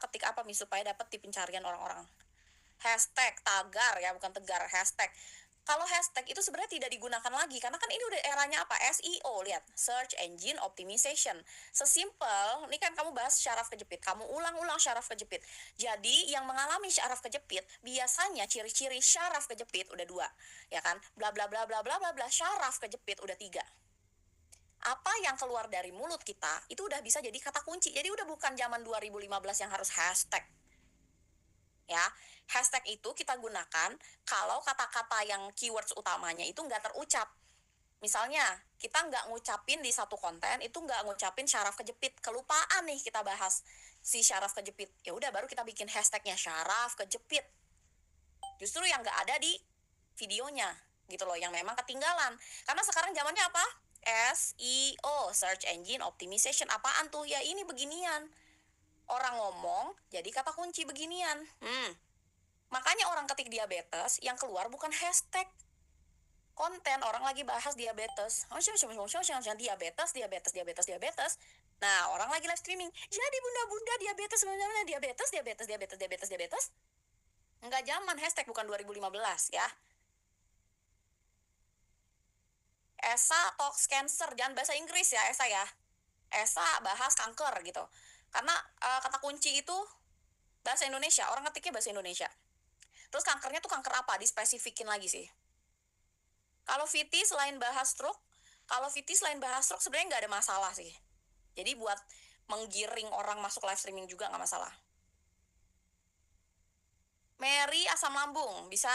S1: ketik apa Miss supaya dapat di pencarian orang-orang? Hashtag tagar ya, bukan tegar, hashtag. Kalau hashtag itu sebenarnya tidak digunakan lagi karena kan ini udah eranya apa? SEO, lihat, search engine optimization. Sesimpel, ini kan kamu bahas syaraf kejepit, kamu ulang-ulang syaraf kejepit. Jadi yang mengalami syaraf kejepit biasanya ciri-ciri syaraf kejepit udah 2, ya kan? Bla bla bla bla bla bla bla, syaraf kejepit udah 3. Apa yang keluar dari mulut kita itu udah bisa jadi kata kunci. Jadi udah bukan zaman 2015 yang harus hashtag. Ya, hashtag itu kita gunakan kalau kata-kata yang keywords utamanya itu nggak terucap. Misalnya, kita nggak ngucapin di satu konten, itu nggak ngucapin syaraf kejepit. Kelupaan nih kita bahas si syaraf kejepit. Ya udah baru kita bikin hashtagnya syaraf kejepit. Justru yang nggak ada di videonya gitu loh, yang memang ketinggalan. Karena sekarang zamannya apa? SEO, Search Engine Optimization. Apaan tuh? Ya ini beginian. Orang ngomong jadi kata kunci beginian. Makanya orang ketik diabetes yang keluar bukan hashtag. Konten orang lagi bahas diabetes. Diabetes. Nah, orang lagi live streaming. Jadi bunda-bunda diabetes sebenarnya diabetes. Enggak zaman hashtag, bukan 2015 ya. Esa talks cancer, jangan bahasa Inggris ya Esa ya. Esa bahas kanker gitu. Karena kata kunci itu bahasa Indonesia, orang ketiknya bahasa Indonesia. Terus kankernya tuh kanker apa? Dispesifikin lagi sih. Kalau VT selain bahas stroke, sebenarnya nggak ada masalah sih. Jadi buat menggiring orang masuk live streaming juga nggak masalah. Mary asam lambung bisa.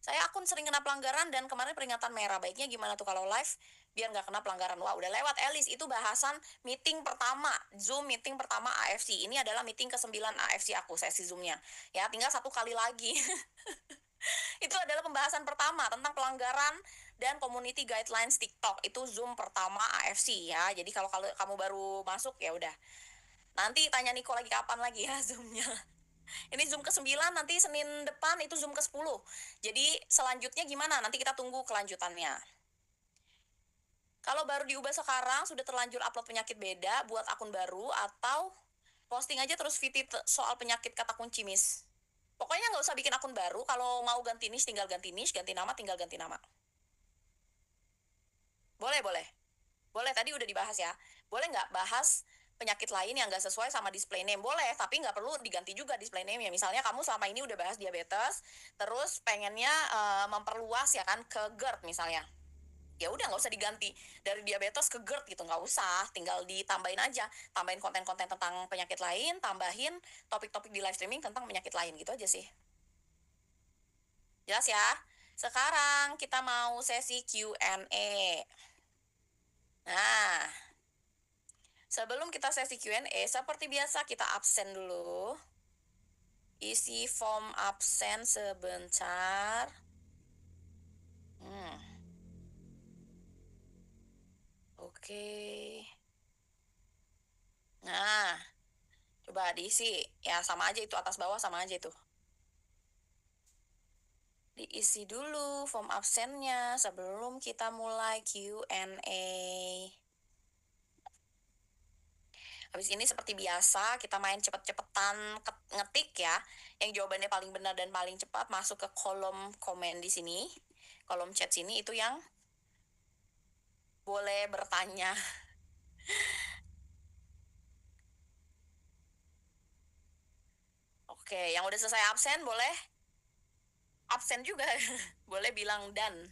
S1: Saya akun sering kena pelanggaran dan kemarin peringatan merah. Baiknya gimana tuh kalau live biar nggak kena pelanggaran? Wah, udah lewat Elis. Itu bahasan meeting pertama, Zoom meeting pertama AFC. Ini adalah meeting ke-9 AFC aku, sesi Zoom-nya. Ya, tinggal 1 kali lagi. Itu adalah pembahasan pertama tentang pelanggaran dan community guidelines TikTok. Itu Zoom pertama AFC ya. Jadi kalau kamu baru masuk ya udah. Nanti tanya Niko lagi kapan lagi ya Zoom-nya. Ini Zoom ke-9, nanti Senin depan itu Zoom ke-10. Jadi selanjutnya gimana? Nanti kita tunggu kelanjutannya. Kalau baru diubah sekarang, sudah terlanjur upload penyakit beda buat akun baru, atau posting aja terus VT soal penyakit kata kunci, Miss. Pokoknya nggak usah bikin akun baru. Kalau mau ganti niche, tinggal ganti niche. Ganti nama, tinggal ganti nama. Boleh, boleh. Boleh, tadi udah dibahas ya. Boleh nggak bahas penyakit lain yang nggak sesuai sama display name? Boleh, tapi nggak perlu diganti juga display name ya. Misalnya kamu selama ini udah bahas diabetes, terus pengennya memperluas ya kan ke GERD misalnya. Ya udah nggak usah diganti dari diabetes ke GERD gitu, nggak usah, tinggal ditambahin aja, tambahin konten-konten tentang penyakit lain, tambahin topik-topik di live streaming tentang penyakit lain gitu aja sih. Jelas ya? Sekarang kita mau sesi Q&A. Nah, sebelum kita sesi Q&A, seperti biasa kita absen dulu. Isi form absen sebentar. Oke. Nah, coba diisi. Ya, sama aja itu, atas bawah sama aja itu. Diisi dulu form absennya sebelum kita mulai Q&A. Habis ini seperti biasa, kita main cepet-cepetan ngetik ya. Yang jawabannya paling benar dan paling cepat masuk ke kolom komen di sini. Kolom chat sini itu yang boleh bertanya. Oke, yang udah selesai absen boleh absen juga. Boleh bilang dan.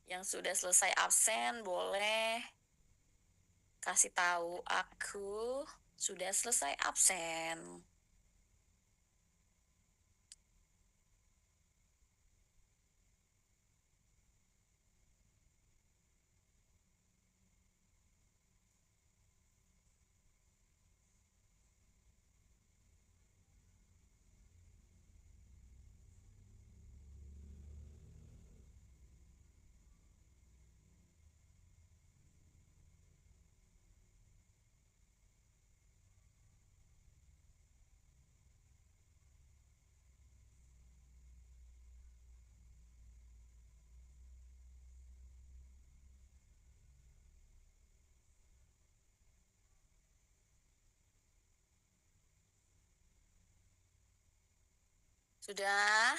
S1: Yang sudah selesai absen boleh kasih tahu aku sudah selesai absen. Sudah?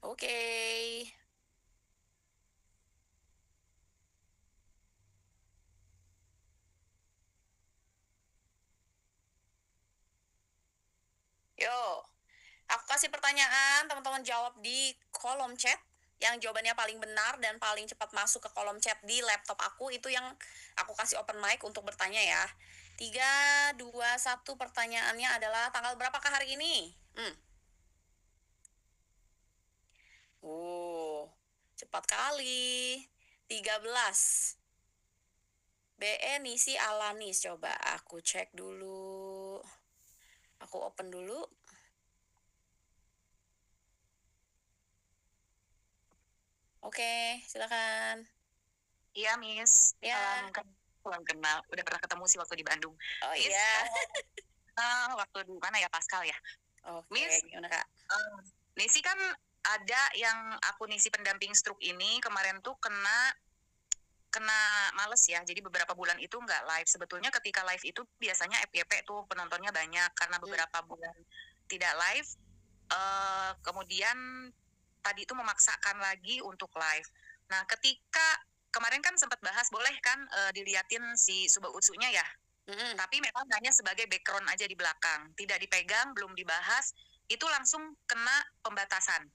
S1: Oke. Yuk, aku kasih pertanyaan, teman-teman jawab di kolom chat. Yang jawabannya paling benar dan paling cepat masuk ke kolom chat di laptop aku, itu yang aku kasih open mic untuk bertanya ya. 3, 2, 1, pertanyaannya adalah tanggal berapakah hari ini? Cepat kali. 13. BE Nisi Alanis. Coba aku cek dulu. Aku open dulu. Oke, silakan.
S2: Iya, Miss.
S1: Ya.
S2: Belum kenal. Udah pernah ketemu sih waktu di Bandung.
S1: Oh
S2: Miss,
S1: iya.
S2: waktu di mana ya, Pascal ya?
S1: Oke,
S2: Miss,
S1: gimana Kak?
S2: Nisi kan ada yang aku ngisi pendamping stroke ini kemarin tuh kena males ya. Jadi beberapa bulan itu nggak live. Sebetulnya ketika live itu biasanya FYP tuh penontonnya banyak karena beberapa bulan tidak live. Kemudian tadi itu memaksakan lagi untuk live. Nah, ketika kemarin kan sempat bahas boleh kan diliatin si Suba Utsunya ya. Tapi memang hanya sebagai background aja di belakang, tidak dipegang, belum dibahas, itu langsung kena pembatasan.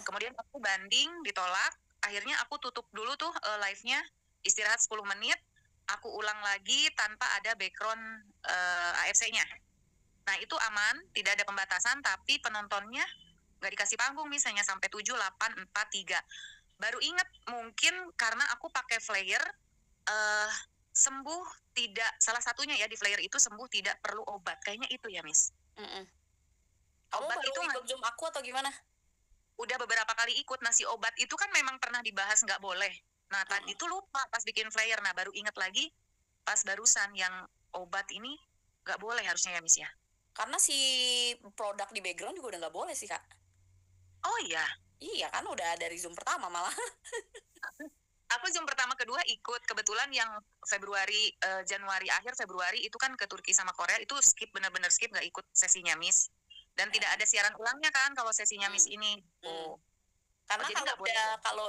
S2: Kemudian aku banding, ditolak, akhirnya aku tutup dulu tuh live-nya, istirahat 10 menit, aku ulang lagi tanpa ada background AFC-nya. Nah, itu aman, tidak ada pembatasan, tapi penontonnya nggak dikasih panggung, misalnya sampai 7, 8, 4, 3. Baru ingat mungkin karena aku pakai flyer, sembuh tidak, salah satunya ya di flyer itu sembuh tidak perlu obat. Kayaknya itu ya, Miss.
S1: Kamu
S2: Obat
S1: baru
S2: itu
S1: ikut Zoom aku atau gimana?
S2: udah beberapa kali ikut. Nah, si obat itu kan memang pernah dibahas nggak boleh. Nah, tadi itu lupa pas bikin flyer. Nah, baru ingat lagi pas barusan yang obat ini nggak boleh harusnya ya, Miss ya.
S1: Karena si produk di background juga udah nggak boleh sih Kak.
S2: Oh iya,
S1: Iya kan, udah dari Zoom pertama malah.
S2: aku Zoom pertama kedua ikut. Kebetulan yang Februari, Januari akhir Februari itu kan ke Turki sama Korea, itu skip, bener-bener skip, nggak ikut sesinya Miss. Dan tidak ada siaran ulangnya kan kalau sesinya Miss ini.
S1: Karena
S2: jadi
S1: kalau
S2: nggak boleh.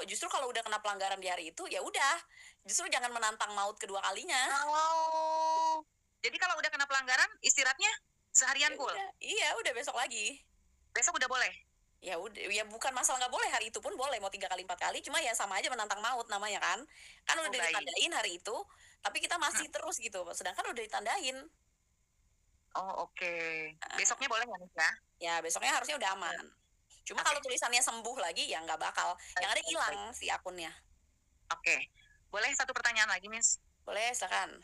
S1: udah kalau udah kena pelanggaran di hari itu ya udah, justru jangan menantang maut kedua kalinya.
S2: Oh, jadi kalau udah kena pelanggaran istirahatnya seharian
S1: Ya
S2: full.
S1: udah, iya udah besok lagi.
S2: Besok udah boleh.
S1: Ya udah, ya bukan masalah nggak boleh, hari itu pun boleh mau 3 kali 4 kali, cuma ya sama aja menantang maut namanya kan. Kan udah
S2: Baik.
S1: ditandain hari itu, tapi kita masih terus gitu. Sedangkan udah ditandain.
S2: Oh, oke. Besoknya boleh nggak nih ya?
S1: Ya besoknya harusnya udah aman. Cuma kalau tulisannya sembuh lagi ya nggak bakal. Yang ada hilang si akunnya.
S2: Oke. Boleh satu pertanyaan lagi, Miss?
S1: Boleh, silakan.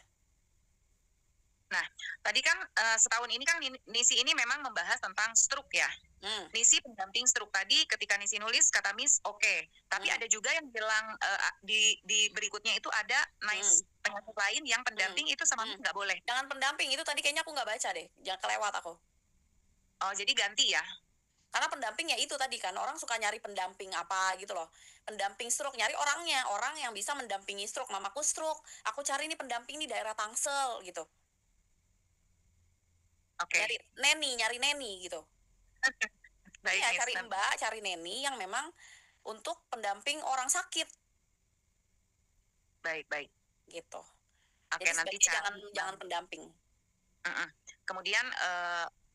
S2: Nah, tadi kan setahun ini kan Nisi ini memang membahas tentang stroke ya. Nisi pendamping stroke tadi ketika Nisi nulis kata Miss oke. Tapi ada juga yang bilang di berikutnya itu ada nice penyakit lain yang pendamping itu sama Miss nggak boleh.
S1: Jangan pendamping, itu tadi kayaknya aku nggak baca deh. Jangan kelewat aku.
S2: Oh, jadi ganti ya?
S1: Karena pendamping ya itu tadi kan, orang suka nyari pendamping apa gitu loh. Pendamping stroke, nyari orangnya, orang yang bisa mendampingi stroke. Mamaku stroke, aku cari nih pendamping di daerah Tangsel gitu.
S2: Oke.
S1: Nyari neni gitu.
S2: Baik,
S1: Iya,
S2: Miss.
S1: cari mbak, cari neni yang memang untuk pendamping orang sakit.
S2: Baik.
S1: Gitu.
S2: Oke,
S1: Jadi
S2: nanti
S1: jangan pendamping.
S2: Kemudian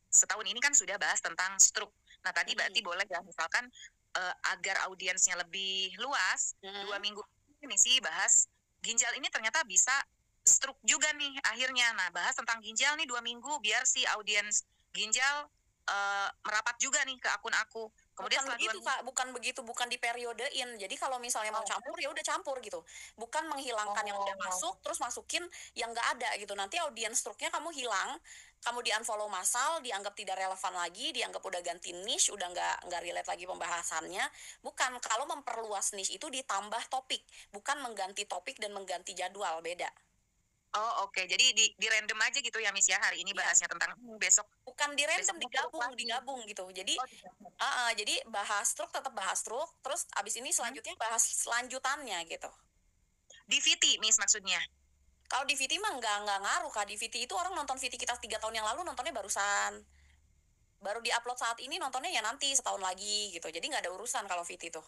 S2: setahun ini kan sudah bahas tentang stroke. Nah, tadi berarti boleh ya, misalkan agar audiensnya lebih luas, 2 minggu ini sih bahas ginjal ini ternyata bisa stroke juga nih akhirnya. Nah, bahas tentang ginjal nih 2 minggu biar si audiens ginjal merapat juga nih ke akun aku. Kemudian
S1: Bukan begitu, Kak. Bukan di periodein. Jadi kalau misalnya mau campur, ya udah campur gitu. Bukan menghilangkan yang udah masuk, terus masukin yang nggak ada gitu. Nanti audiens struknya kamu hilang, kamu di-unfollow massal, dianggap tidak relevan lagi, dianggap udah ganti niche, udah nggak relate lagi pembahasannya. Bukan, kalau memperluas niche itu ditambah topik, bukan mengganti topik dan mengganti jadwal, beda.
S2: Oh, oke. Jadi di random aja gitu ya, Miss ya. Hari ini bahasnya tentang besok.
S1: Bukan di random, digabung gitu. Jadi jadi bahas stroke tetap bahas stroke, terus abis ini selanjutnya bahas selanjutannya gitu.
S2: Di VT, Miss, maksudnya?
S1: Kalau di VT mah nggak ngaruh, Kak. Di VT itu orang nonton VT kita 3 tahun yang lalu, nontonnya barusan. Baru di-upload saat ini, nontonnya ya nanti setahun lagi gitu. Jadi nggak ada urusan kalau VT tuh.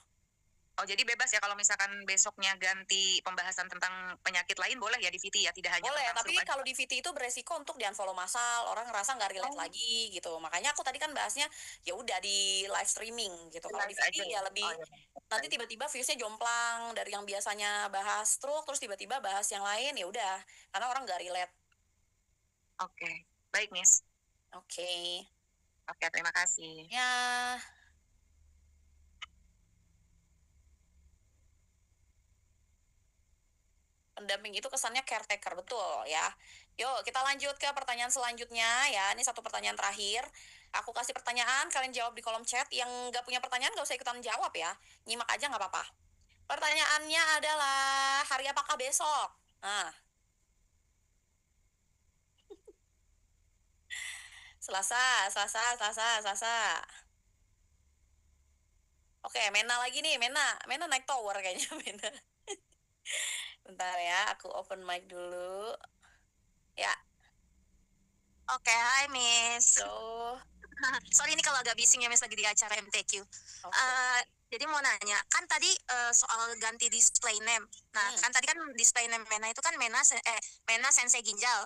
S2: Oh, jadi bebas ya kalau misalkan besoknya ganti pembahasan tentang penyakit lain, boleh ya di VT ya, tidak hanya
S1: Boleh,
S2: tentang
S1: tapi
S2: stroke aja.
S1: kalau di VT itu beresiko untuk di-unfollow massal, orang ngerasa nggak relate lagi gitu. Makanya aku tadi kan bahasnya ya udah di live streaming gitu. Kalau di VT ya lebih nanti tiba-tiba viewsnya jomplang dari yang biasanya bahas stroke terus tiba-tiba bahas yang lain, ya udah karena orang nggak relate.
S2: Oke. Baik, Miss.
S1: Oke.
S2: Oke, terima kasih.
S1: Ya, pendamping itu kesannya caretaker, betul ya. Yuk, kita lanjut ke pertanyaan selanjutnya ya. Ini satu pertanyaan terakhir. Aku kasih pertanyaan, kalian jawab di kolom chat. Yang nggak punya pertanyaan nggak usah ikutan jawab ya. Nyimak aja nggak apa-apa. Pertanyaannya adalah, hari apakah besok? Nah, Selasa. Oke, Mena lagi nih, Mena naik tower kayaknya, Mena. Bentar ya, aku open mic dulu. Ya,
S3: Oke, hai Miss.
S1: so,
S3: Sorry ini kalau agak bising ya Miss, lagi di acara MTQ.
S1: oke.
S3: Jadi mau nanya, kan tadi soal ganti display name. Nah, kan tadi kan display name Mena itu kan Mena Sensei Ginjal.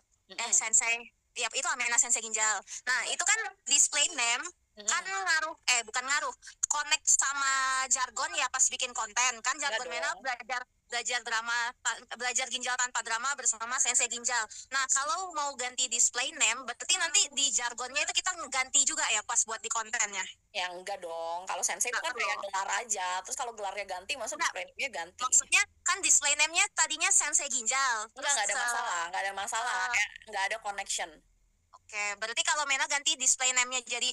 S3: Sensei, ya itu Mena Sensei Ginjal. Nah, itu kan display name kan ngaruh, bukan ngaruh, connect sama jargon ya pas bikin konten. Kan jargon Mena belajar ginjal tanpa drama bersama Sensei Ginjal. Nah, kalau mau ganti display name, berarti nanti di jargonnya itu kita ganti juga ya pas buat di kontennya?
S1: Ya enggak dong, kalau sensei itu kan kayak gelar aja. Terus kalau gelarnya ganti, maksud display name-nya ganti.
S3: Maksudnya kan display name-nya tadinya Sensei Ginjal.
S1: Enggak ada masalah. Enggak ada connection.
S3: Oke, berarti kalau Mena ganti display name-nya jadi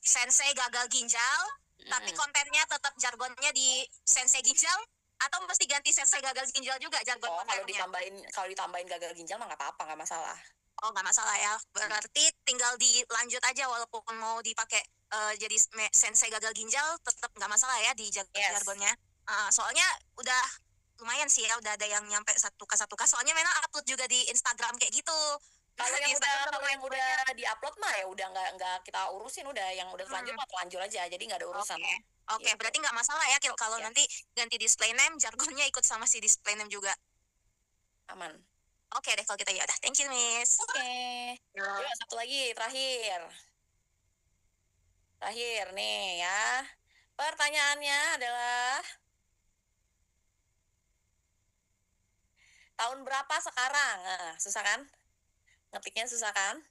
S3: Sensei Gagal Ginjal, tapi kontennya tetap jargonnya di Sensei Ginjal, atau mesti ganti Sensei Gagal Ginjal juga jargon kontennya?
S1: Kalau ditambahin gagal ginjal mah nggak apa-apa, nggak masalah.
S3: Oh, nggak masalah ya. Berarti tinggal dilanjut aja walaupun mau dipakai jadi Sensei Gagal Ginjal, tetap nggak masalah ya di jargonnya. Soalnya udah lumayan sih ya, udah ada yang nyampe 1K. Soalnya Mena upload juga di Instagram kayak gitu.
S1: Kalau yang udah di-upload mah ya udah nggak kita urusin, udah yang udah terlanjur mah terlanjur aja, jadi nggak ada urusan.
S3: Oke, berarti nggak masalah ya kalau nanti ganti display name, jargonnya ikut sama si display name juga.
S1: Aman.
S3: Oke deh kalau gitu ya udah. Thank you, Miss.
S1: Oke. Yuk, satu lagi terakhir. Terakhir nih ya. Pertanyaannya adalah, tahun berapa sekarang? Nah, susah kan? Ngetiknya susah kan?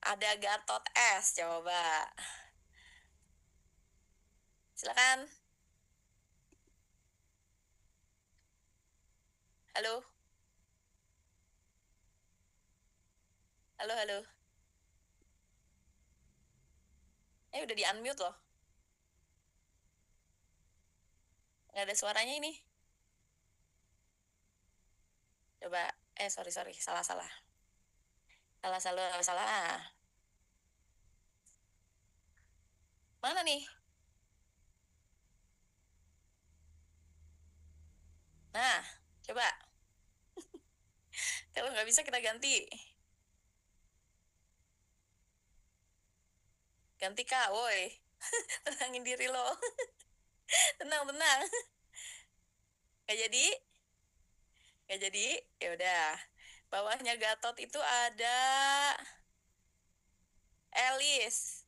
S1: Ada Gatot S, coba. Silakan. Halo. Halo, halo. Udah di-unmute loh. Nggak ada suaranya ini. Coba, sorry, salah. Salah. Mana nih? Nah, coba. Kalau nggak bisa kita ganti. Ganti Kak, woi. Tenangin diri lo. Tenang. Nggak jadi? Nggak jadi? Ya udah. Bawahnya Gatot itu ada Elis.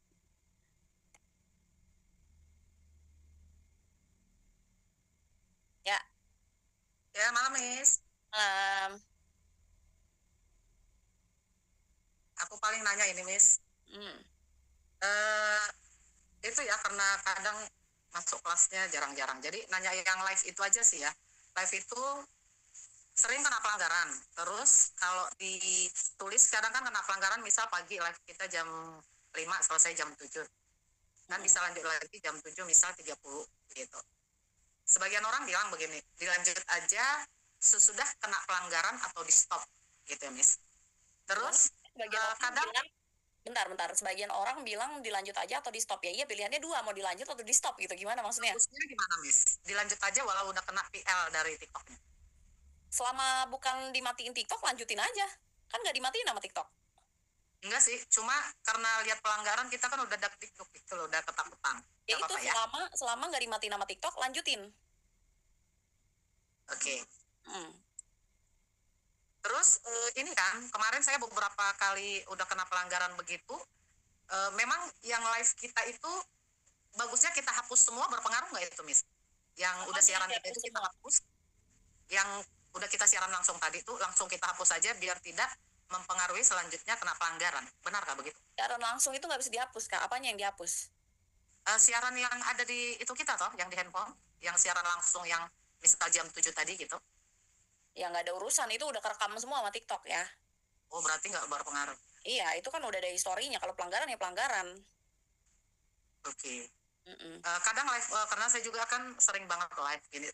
S1: Ya,
S2: Ya, malam, Miss.
S1: um,
S2: Aku paling nanya ini, Miss.
S1: hmm.
S2: Eh, itu ya, karena kadang masuk kelasnya jarang-jarang. Jadi nanya yang live itu aja sih ya. Live itu sering kena pelanggaran. Terus kalau ditulis kadang kan kena pelanggaran, misal pagi live kita jam 5 selesai jam 7. Kan bisa lanjut lagi jam 7 misal 30 gitu. Sebagian orang bilang begini, dilanjut aja sesudah kena pelanggaran atau di stop gitu ya, Miss. Terus kadang
S1: Bentar. Sebagian orang bilang dilanjut aja atau di stop. Ya iya, pilihannya dua, mau dilanjut atau di stop gitu. Gimana maksudnya?
S2: bagusnya gimana, Miss? Dilanjut aja walau udah kena PL dari TikToknya.
S1: Selama bukan dimatiin TikTok, lanjutin aja. Kan nggak dimatiin sama TikTok.
S2: Enggak sih, cuma karena lihat pelanggaran kita kan udah dak-dikduk gitu loh, udah ketakutan.
S1: Ya itu,
S2: ya.
S1: selama nggak dimatiin sama TikTok, lanjutin.
S2: Oke. Terus ini kan kemarin saya beberapa kali udah kena pelanggaran begitu. Memang yang live kita itu bagusnya kita hapus semua, berpengaruh nggak itu, Miss? Yang udah siaran kita itu kita hapus. Yang udah kita siaran langsung tadi itu langsung kita hapus aja biar tidak mempengaruhi selanjutnya kena pelanggaran. Benarkah begitu?
S1: Siaran langsung itu nggak bisa dihapus, Kak. Apanya yang dihapus?
S2: Siaran yang ada di itu kita toh, yang di handphone, yang siaran langsung yang misal jam 7 tadi gitu.
S1: Ya nggak ada urusan, itu udah kerekam semua sama TikTok ya.
S2: Oh, berarti nggak berpengaruh.
S1: Iya, itu kan udah ada historinya. Kalau pelanggaran ya pelanggaran.
S2: Oke. Kadang live, karena saya juga kan sering banget live gini.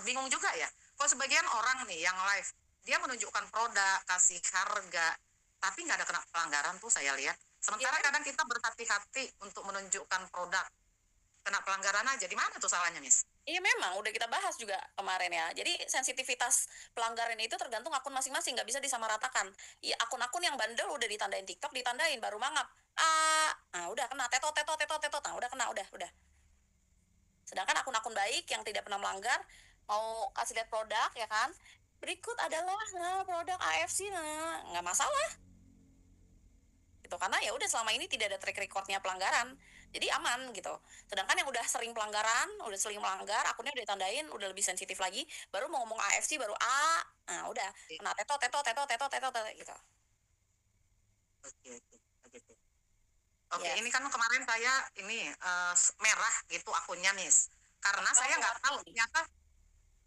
S2: Bingung juga ya. Kok sebagian orang nih yang live, dia menunjukkan produk, kasih harga, tapi nggak ada kena pelanggaran tuh saya lihat. Sementara
S1: ya,
S2: kadang kita berhati-hati untuk menunjukkan produk, kena pelanggaran aja. Di mana tuh salahnya, Miss?
S1: Iya memang, udah kita bahas juga kemarin ya. Jadi sensitivitas pelanggaran itu tergantung akun masing-masing, nggak bisa disamaratakan. Ya, akun-akun yang bandel udah ditandain TikTok, ditandain, baru mangap. Nah udah kena, tetot. Nah udah kena, udah. Sedangkan akun-akun baik yang tidak pernah melanggar, mau kasih lihat produk ya kan, berikut adalah produk AFC, nggak masalah. Gitu, karena ya udah selama ini tidak ada track recordnya pelanggaran, jadi aman gitu. Sedangkan yang udah sering pelanggaran, udah sering melanggar, akunnya udah ditandain, udah lebih sensitif lagi, baru mau ngomong AFC baru nah udah kena tetot gitu.
S2: Oke, ini kan kemarin saya ini merah gitu akunnya, Miss, karena saya nggak tahu ternyata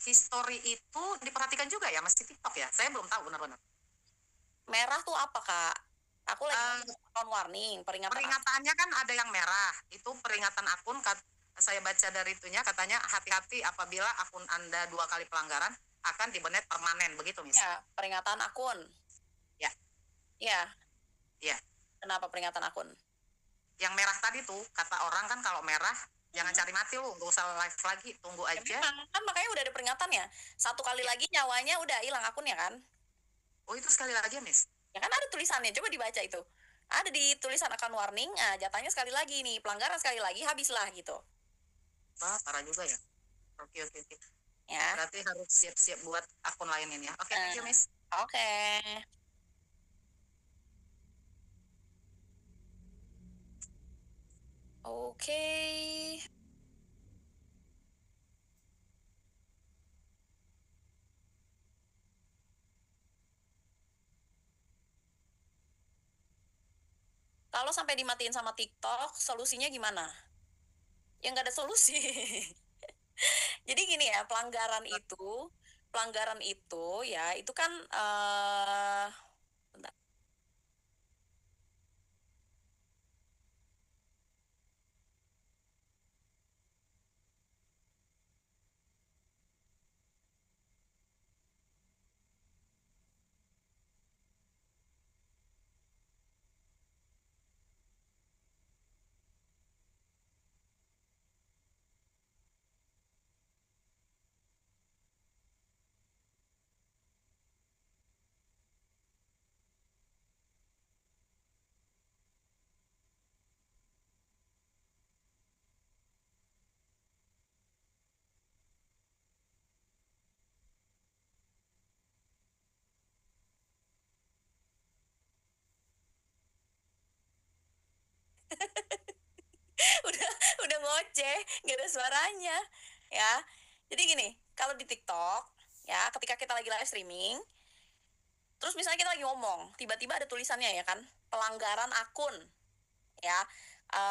S2: history itu diperhatikan juga ya, masih TikTok ya, saya belum tahu benar-benar.
S1: Merah tuh apa, Kak? Aku lagi account warning,
S2: peringatannya kan ada yang merah, itu peringatan akun. Saya baca dari itunya katanya hati-hati apabila akun Anda 2 kali pelanggaran akan dibanet permanen, begitu, Miss?
S1: Ya, peringatan akun.
S2: Ya.
S1: Ya. Kenapa peringatan akun?
S2: Yang merah tadi tuh kata orang kan kalau merah jangan cari mati lu, nggak usah live lagi, tunggu aja.
S1: Ya, memang, kan makanya udah ada peringatannya. Satu kali lagi nyawanya udah hilang akunnya kan?
S2: Oh, itu sekali lagi, Miss?
S1: Ya kan ada tulisannya, coba dibaca itu. Ada di tulisan akan warning, jatahnya sekali lagi nih, pelanggaran sekali lagi habislah gitu.
S2: Wah, parah juga ya. Oke.
S1: Ya.
S2: Berarti harus siap-siap buat akun lain ini ya. Oke, thank you, Miss.
S1: Oke. Oke. Kalau sampai dimatiin sama TikTok, solusinya gimana? Ya nggak ada solusi. Jadi gini ya, pelanggaran itu ya, itu kan bentar. udah udah ngoceh, nggak ada suaranya ya. Jadi gini, kalau di TikTok ya, ketika kita lagi live streaming, terus misalnya kita lagi ngomong, tiba-tiba ada tulisannya ya kan, pelanggaran akun ya.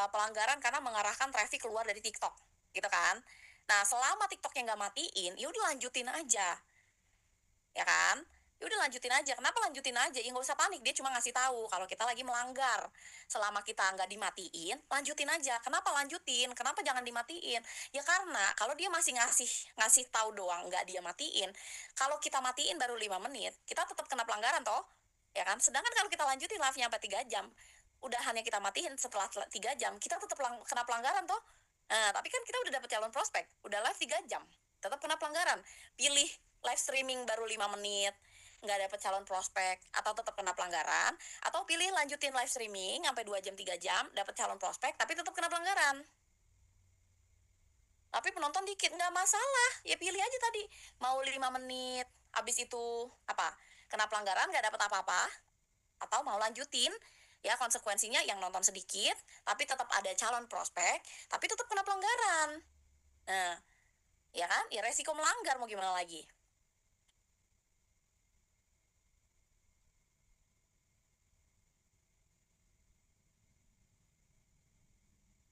S1: Pelanggaran karena mengarahkan traffic keluar dari TikTok gitu kan. Nah, selama TikToknya nggak matiin, ya udah lanjutin aja, ya kan. Ya udah lanjutin aja. Kenapa lanjutin aja? Ya nggak usah panik, dia cuma ngasih tahu kalau kita lagi melanggar. Selama kita nggak dimatiin, lanjutin aja. Kenapa lanjutin? Kenapa jangan dimatiin? Ya karena kalau dia masih ngasih ngasih tahu doang, nggak dia matiin, kalau kita matiin baru 5 menit, kita tetap kena pelanggaran toh, ya kan. Sedangkan kalau kita lanjutin live-nya sampai 3 jam, udahannya kita matiin setelah 3 jam, kita tetap kena pelanggaran toh. Nah, tapi kan kita udah dapet calon prospek, udah live 3 jam, tetap kena pelanggaran. Pilih live streaming baru 5 menit, nggak dapet calon prospek, atau tetap kena pelanggaran, atau pilih lanjutin live streaming sampai 2 jam 3 jam, dapet calon prospek, tapi tetap kena pelanggaran. Tapi penonton dikit, nggak masalah, ya pilih aja tadi, mau 5 menit, abis itu apa, kena pelanggaran nggak dapet apa-apa, atau mau lanjutin, ya konsekuensinya yang nonton sedikit, tapi tetap ada calon prospek, tapi tetap kena pelanggaran. Nah, ya kan, ya resiko melanggar mau gimana lagi.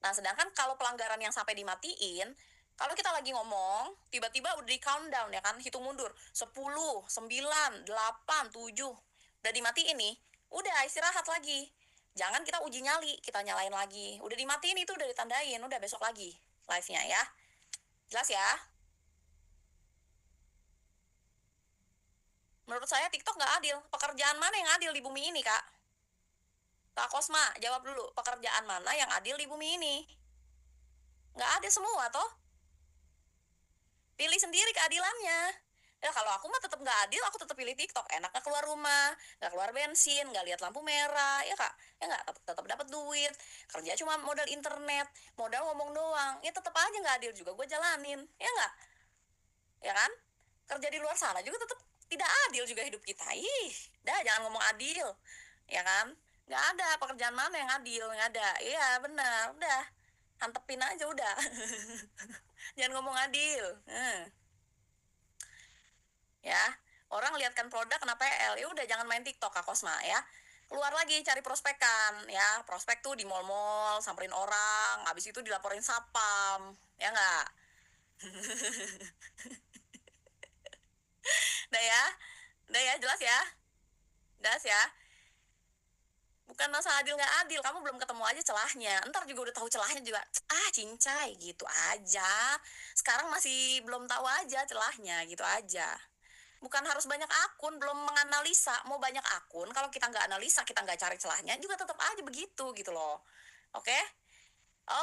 S1: Nah, sedangkan kalau pelanggaran yang sampai dimatiin, kalau kita lagi ngomong, tiba-tiba udah di countdown ya kan, hitung mundur. 10, 9, 8, 7. Udah dimatiin nih, udah istirahat lagi. Jangan kita uji nyali, kita nyalain lagi. Udah dimatiin itu udah ditandain, udah besok lagi live-nya ya. Jelas ya? Menurut saya TikTok nggak adil. Pekerjaan mana yang adil di bumi ini, Kak? Kak Kosma, jawab dulu. Pekerjaan mana yang adil di bumi ini? Nggak ada semua, toh. Pilih sendiri keadilannya. Ya kalau aku mah tetap nggak adil, aku tetap pilih TikTok. Enaknya keluar rumah, nggak keluar bensin, nggak lihat lampu merah, ya kak. Ya nggak, tetap dapat duit. Kerja cuma modal internet, modal ngomong doang. Ya tetap aja nggak adil juga gue jalanin, ya nggak? Ya kan? Kerja di luar sana juga tetap tidak adil juga hidup kita. Ih, dah jangan ngomong adil, ya kan? Nggak ada pekerjaan mana yang adil, nggak ada. Iya benar, udah hantepin aja udah. Jangan ngomong adil. Ya, orang lihatkan produk kena PL, ya udah jangan main TikTok Kak Kosma ya. Keluar lagi cari prospekan ya. Prospek tuh di mall-mall, samperin orang, habis itu dilaporin satpam, ya nggak? Udah ya, udah ya, jelas ya, jelas ya. Bukan masalah adil nggak adil, kamu belum ketemu aja celahnya. Ntar juga udah tahu celahnya juga, cincai gitu aja. Sekarang masih belum tahu aja celahnya gitu aja. Bukan harus banyak akun, belum menganalisa. Mau banyak akun, kalau kita nggak analisa, kita nggak cari celahnya, juga tetap aja begitu gitu loh. Oke?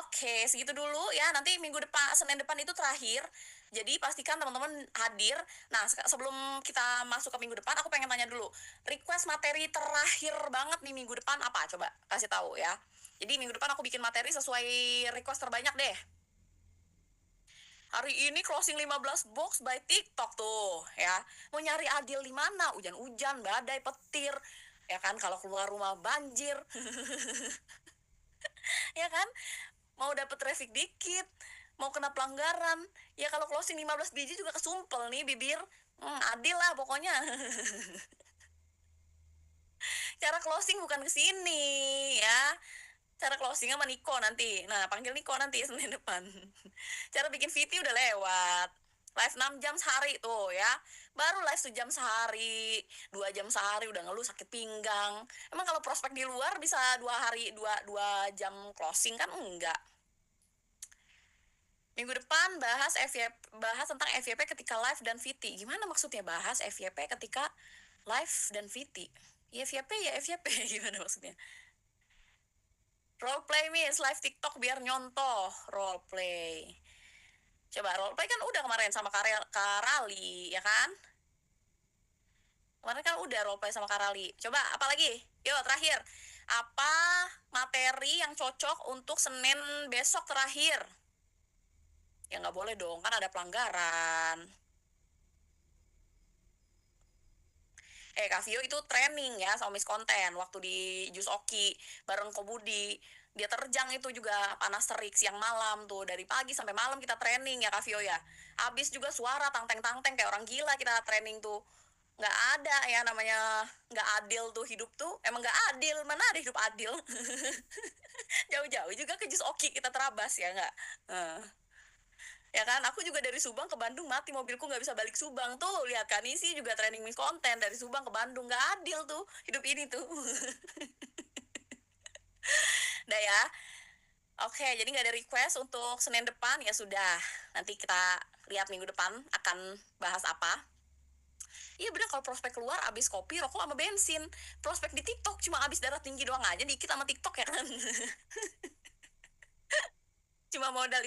S1: Oke, segitu dulu ya. Nanti minggu depan, Senin depan itu terakhir. Jadi pastikan teman-teman hadir. Nah, sebelum kita masuk ke minggu depan, aku pengen tanya dulu. Request materi terakhir banget nih minggu depan apa? Coba kasih tahu ya. Jadi minggu depan aku bikin materi sesuai request terbanyak deh. Hari ini closing 15 box by TikTok tuh ya. Mau nyari adil di mana? Hujan-hujan, badai, petir. Ya kan, kalau keluar rumah banjir. Ya kan? Mau dapet traffic dikit, mau kena pelanggaran. Ya kalau closing 15 biji juga kesumpel nih bibir. Adil lah pokoknya. Cara closing bukan ke sini ya. Cara closing sama Niko nanti. Nah, panggil Niko nanti Senin depan. Cara bikin VT udah lewat. Live 6 jam sehari tuh ya. Baru live 1 jam sehari, 2 jam sehari udah ngeluh sakit pinggang. Emang kalau prospek di luar bisa 2 jam closing kan? Enggak. Minggu depan bahas tentang FYP ketika live dan VT. Gimana maksudnya bahas FYP ketika live dan VT? Ya FYP gimana maksudnya? Roleplay Miss, live TikTok biar nyontoh roleplay. Coba roleplay kan udah kemarin sama Karali, ya kan? Kemarin kan udah roleplay sama Karali. Coba apa lagi? Yuk terakhir. Apa materi yang cocok untuk Senin besok terakhir? Ya nggak boleh dong, kan ada pelanggaran. Kak Vio itu training ya sama Miss Konten waktu di Jus Oki bareng Kobudi. Dia terjang itu juga panas terik siang malam tuh, dari pagi sampai malam kita training ya Kak Vio ya. Habis juga suara tangteng-tangteng kayak orang gila kita training tuh. Nggak ada ya namanya nggak adil tuh hidup tuh. Emang nggak adil, mana ada hidup adil. Jauh-jauh juga ke Jus Oki kita terabas ya nggak? Ya kan, aku juga dari Subang ke Bandung mati mobilku nggak bisa balik Subang tuh. Lihat kan, isi juga training Miss Konten dari Subang ke Bandung, nggak adil tuh hidup ini tuh. Udah ya. Oke, jadi nggak ada request untuk Senin depan, ya sudah. Nanti kita lihat minggu depan akan bahas apa. Iya bener, kalau prospek keluar abis kopi, rokok sama bensin. Prospek di TikTok cuma abis darah tinggi doang aja, dikit sama TikTok ya kan. Cuma modal